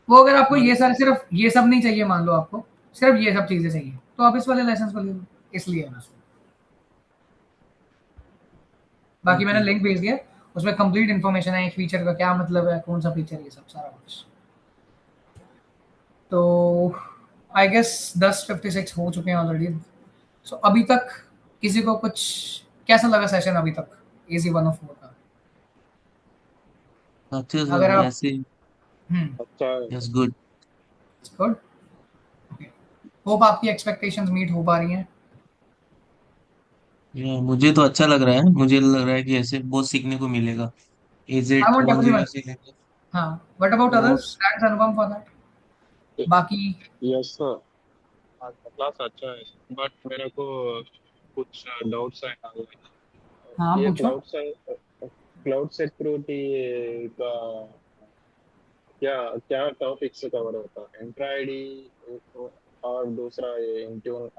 वो अगर आपको हाँ। ये सारे सिर्फ ये सब नहीं चाहिए, मान लो आपको सिर्फ ये सब चीजें चाहिए, तो आप इस वाले लाइसेंस को ले लो, इसलिए है बस। बाकी मैंने ओके। लिंक भेज दिया, उसमें कंप्लीट इन्फॉर्मेशन है, एक फीचर का क्या मतलब है, कौन सा फीचर, ये सब सारा कुछ। तो आई गेस 10:56 हो चुके हैं ऑलरेडी। सो अभी तक किसी को कुछ कैसा लगा सेशन अभी तक, एजी 104 का? अच्छे अगर सर आप ऐसे। अच्छा है। Yes, good. गुड, होप आपकी एक्सपेक्टेशंस मीट हो पा रही हैं। मुझे तो अच्छा लग रहा है, मुझे लग रहा है कि ऐसे बहुत सीखने को मिलेगा आई एजेट वांट वन जीरो एवरीवन। से लेकर। हाँ, व्हाट अबाउट और others? Thanks Anupam for that. बाकी यस सर, आपका क्लास अच्छा है, बट मेरे को कुछ डाउट्स है। हाँ, ये पूछो। क्लाउड सिक्योरिटी का क्या क्या टॉपिक्स कवर होता है? इंट्रा आईडी और दूसरा ये इंट्यून,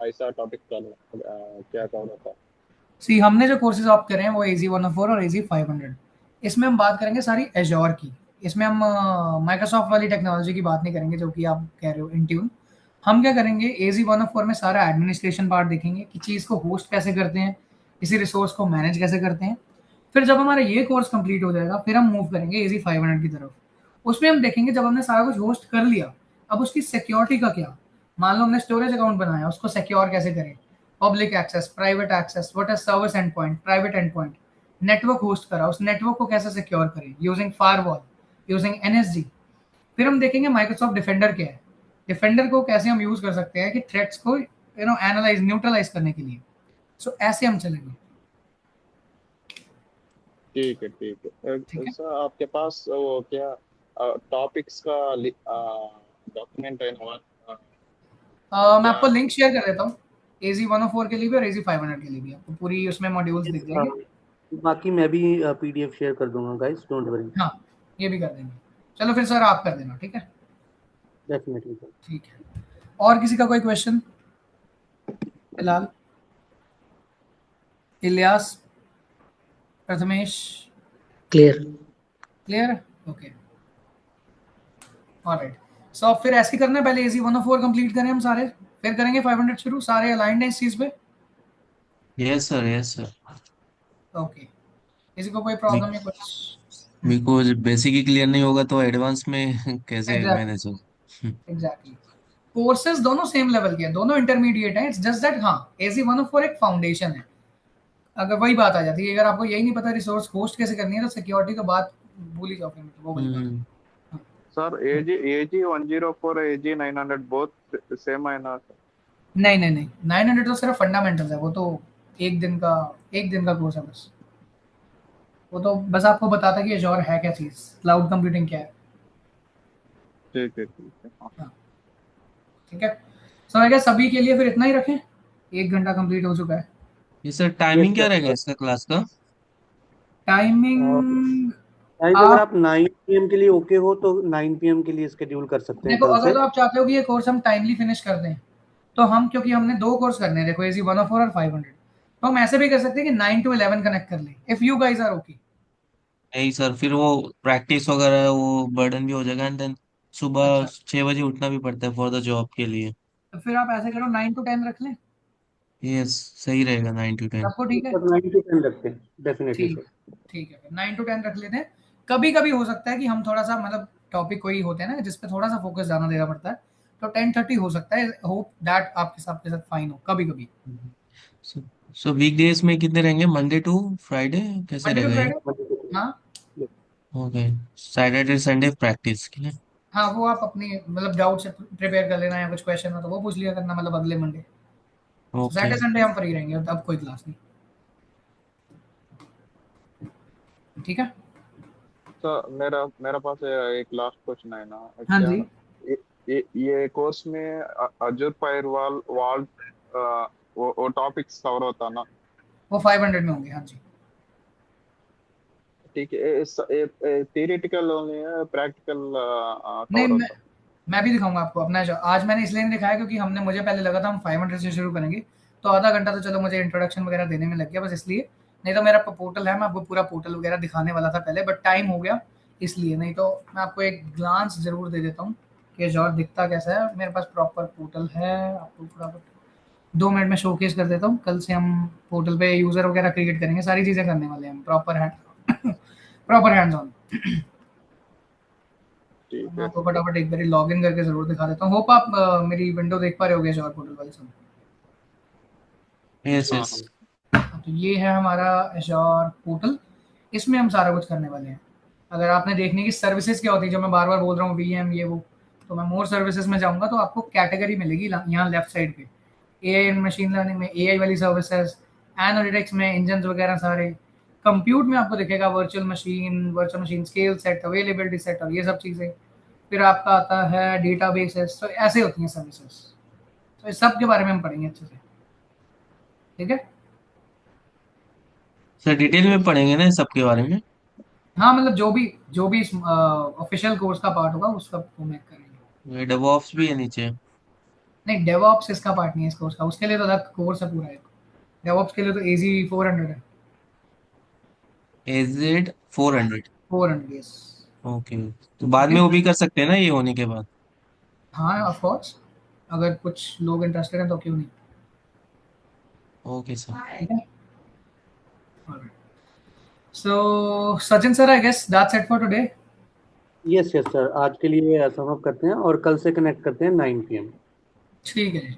ऐसा टॉपिक का क्या कवर होता है? सी, हमने जो कोर्सेज ऑप्ट करे हैं वो एजी 104 और एजी 500। इसमें हम बात करेंगे सारी एजोर की। इसमें हम माइक्रोसॉफ्ट वाली टेक्नोलॉजी की बात नहीं करेंगे जो कि आप कह रहे हो इंट्यून। हम क्या करेंगे, एजी 104 में सारा एडमिनिस्ट्रेशन पार्ट देखेंगे कि चीज़ को होस्ट कैसे करते हैं, किसी रिसोर्स को मैनेज कैसे करते हैं। फिर जब हमारा ये कोर्स कंप्लीट हो जाएगा, फिर हम मूव करेंगे एजी 500 की तरफ। उसमें हम देखेंगे जब हमने सारा कुछ होस्ट कर लिया, अब उसकी सिक्योरिटी का क्या। मान लो हमने स्टोरेज अकाउंट बनाया, उसको सिक्योर कैसे करें, public access, private access, what is service end point, private end point, network host करा, उस नेटवर्क को कैसे सिक्योर करें यूजिंग फायरवॉल, यूजिंग एनएसजी। फिर हम देखेंगे माइक्रोसॉफ्ट डिफेंडर क्या है, डिफेंडर को कैसे हम यूज कर सकते हैं कि थ्रेट्स को एनालाइज, न्यूट्रलाइज करने के लिए। सो ऐसे हम चलेंगे। ठीक है, ठीक है। ठीक है। सर आपके पास वो क्या टॉपिक्स का डॉक्यूमेंट है ना? मैं क्या? आपको लिंक शेयर कर देता हूँ, एजी 104 के लिए भी और एजी 500 के लिए भी, आपको पूरी उसमें मॉड्यूल्स दिख जाएंगे। बाकी मैं भी पीडीएफ शेयर कर दूंगा गाइस, डोंट वरी। हाँ, ये भी कर देंगे। चलो फिर सर आप कर देना, ठीक है। डेफिनेटली। ठीक है, और किसी का कोई क्वेश्चन फिलहाल? Ilyas, Prathamesh, clear. Clear? Okay, alright. So अब फिर ऐसे ही करना है, पहले एजी 104 कंप्लीट करें हम सारे, फिर करेंगे 500 शुरू। सारे अलाइंड हैं इस चीज पे? Yes sir, yes sir. Okay, किसी को कोई प्रॉब्लम या कुछ? बिकॉज बेसिक ही क्लियर नहीं होगा तो एडवांस में कैसे एग्जैक्टली, मैनेज होगा। एग्जैक्टली। कोर्सेज दोनों सेम लेवल के हैं, दोनों इंटरमीडिएट हैं। इट्स जस्ट दैट हाँ, एजी 104 एक फाउंडेशन है। अगर वही बात आ जाती है, अगर आपको यही नहीं पता रिसोर्स होस्ट कैसे करनी है, तो सिक्योरिटी का बात भूल ही जाओ, फिर वो वाली बात। हम्म। हाँ। Sir AG 104 AG 900 both same है ना? नहीं नहीं नहीं, 900 तो सिर्फ फंडामेंटल्स है, वो तो एक दिन का कोर्स है बस। वो तो बस आपको बताता कि एजोर है क्या चीज़, क्लाउड कंप्यूटिंग क्या है। ठीक है, ठीक है। हाँ। हाँ, ठीक है। सो मैं क्या सभी के लिए फिर इतना ही रखें, 1 घंटा कंप्लीट हो चुका है। ये सर यस टाइमिंग क्या रहेगा सर। इसका क्लास का? टाइमिंग गाइस अगर आप आप 9 PM के लिए ओके हो तो 9 PM के लिए स्केड्यूल कर सकते हैं देखो, कल अगर से। तो आप चाहते हो कि ये कोर्स हम टाइमली फिनिश कर दें, तो हम, क्योंकि हमने 2 कोर्स करने हैं, देखो एजी 104 और 500, तो हम ऐसे भी कर सकते हैं कि 9 to 11 कनेक्ट कर लें, if you guys are okay. नहीं सर, फिर वो प्रैक्टिस वगैरह वो बर्डन भी हो जाएगा, एंड देन सुबह अच्छा, 6 बजे उठना भी पड़ता है फॉर द जॉब के लिए। तो फिर आप ऐसे करो, 9 to 10 रख लें। यस, सही रहेगा 9 to 10। सबको ठीक है? सर 9 to 10 रखते हैं डेफिनेटली ठीक सर। ठीक है, फिर 9 to 10 रख लेते हैं। कभी कभी हो सकता है कि हम थोड़ा सा मतलब टॉपिक कोई होते हैं ना जिसपे थोड़ा सा फोकस ज़्यादा देना पड़ता है, तो 10:30 हो सकता है। होप दैट आपके साथ फाइन हो, कभी कभी। सो सो वीकडेज में कितने रहेंगे, मंडे टू फ्राइडे कैसे मंडे टू रहेगा ये? फ्राइडे। हाँ ओके। सैटरडे संडे प्रैक्टिस के लिए। हाँ, वो आप अपनी मतलब डाउट से प्रिपेयर कर लेना, या कुछ क्वेश्चन हो तो वो पूछ लिया करना, मतलब अगले मंडे। ओके। सैटरडे संडे हम फ्री रहेंगे, अब कोई क्लास नहीं। ठीक है। तो मेरा मेरा पास एक लास्ट क्वेश्चन है ना, हाँ क्या? जी, ये कोर्स में अजूर फायरवॉल वॉल्ट वो टॉपिक्स कवर होता ना? वो 500 में होंगे, हाँ जी। ठीक है। थियरिटिकल ओनली है, प्रैक्टिकल नहीं, कवर मैं भी दिखाऊंगा आपको अपना। जो आज मैंने इसलिए नहीं दिखाया क्योंकि हमने, मुझे पहले लगा था हम 500 से शुरू करेंगे, तो आधा घंटा तो चलो मुझे इंट्रोडक्शन वगैरह देने में लग गया बस इसलिए, नहीं तो मेरा पोर्टल है, मैं आपको पूरा पोर्टल वगैरह दिखाने वाला था पहले, बट टाइम हो गया इसलिए, नहीं तो मैं आपको एक ग्लांस ज़रूर दे देता हूँ कि एज़्योर दिखता कैसा है। मेरे पास प्रॉपर पोर्टल है, आपको फटाफट 2 मिनट में शोकेस कर देता हूँ। कल से हम पोर्टल पे यूज़र वगैरह क्रिएट करेंगे, सारी चीज़ें करने वाले हैं हम प्रॉपर हैंड्स ऑन। ठीक मैं है। आपको फटाफट एक बारी लॉगिन करके ज़रूर दिखा देता हूँ। होप आप मेरी विंडो देख पा रहे होगे एज़्योर पोर्टल वाले सब। यस हाँ यस। तो ये है हमारा एज़्योर पोर्टल, इसमें हम सारा कुछ करने वाले हैं। अगर आपने देखने की सर्विसेज क्या होती है, जो मैं बार-बार बोल रहा हूँ वीएम ये वो, तो मैं मोर सर्विसेज में जाऊँगा तो आपको कैटेगरी मिलेगी यहाँ लेफ्ट साइड पे। एआई एंड मशीन लर्निंग में एआई वाली सर्विसेज, एनालिटिक्स में इंजन्स वगैरह सारे, कंप्यूट में आपको दिखेगा virtual machine scale set, availability set और ये सब चीज़ें। फिर आपका आता है डेटाबेसेस, तो ऐसे होती हैं सर्विसेज। तो इस सब के बारे में हम पढ़ेंगे अच्छे से, ठीक है? सर डिटेल में पढ़ेंगे ना इस सब के बारे में? हाँ, मतलब जो भी ऑफिशियल कोर्स का पार्ट होगा उसका वो मैं करेंगे। डेवऑप्स भी है नीचे। नहीं, डेवऑप्स इसका पार्ट नहीं है इस कोर्स का, उसके लिए तो अलग कोर्स है पूरा एक। डेवऑप्स के लिए तो एजी 400 है। एजेड 400। 400 यस। ओके। तो बाद ओके, में वो भी कर सकते हैं ना ये होने के बाद? हाँ ऑफ कोर्स, अगर कुछ लोग इंटरेस्टेड हैं तो क्यों नहीं, ओके सर। ठीक है? So Sachin sir, I guess that's it for today. Yes yes sir, आज के लिए समाप्त करते हैं और कल से कनेक्ट करते हैं 9 PM। ठीक है जी,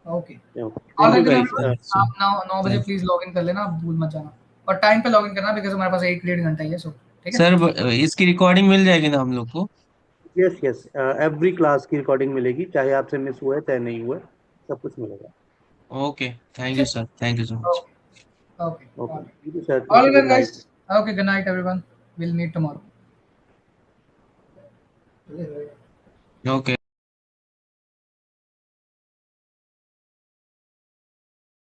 okay. Thank you alright guys. Everyone, आप 9 बजे थैंक प्लीज लॉग इन कर लेना, आप भूल मत जाना, और टाइम पे लॉग इन करना बिकॉज हमारे पास 1 1.5 घंटा ही है, सो ठीक है? सर इसकी रिकॉर्डिंग मिल जाएगी ना हम लोग को? यस यस, एवरी क्लास की रिकॉर्डिंग मिलेगी, चाहे आपसे मिस हुआ है चाहे नहीं हुआ है, सब कुछ मिलेगा। Okay thank you sir, thank you so much. Okay, okay, alright. Thank you sir, All okay, right then, good guys. Night. Okay, good night, everyone. We'll meet tomorrow. Okay.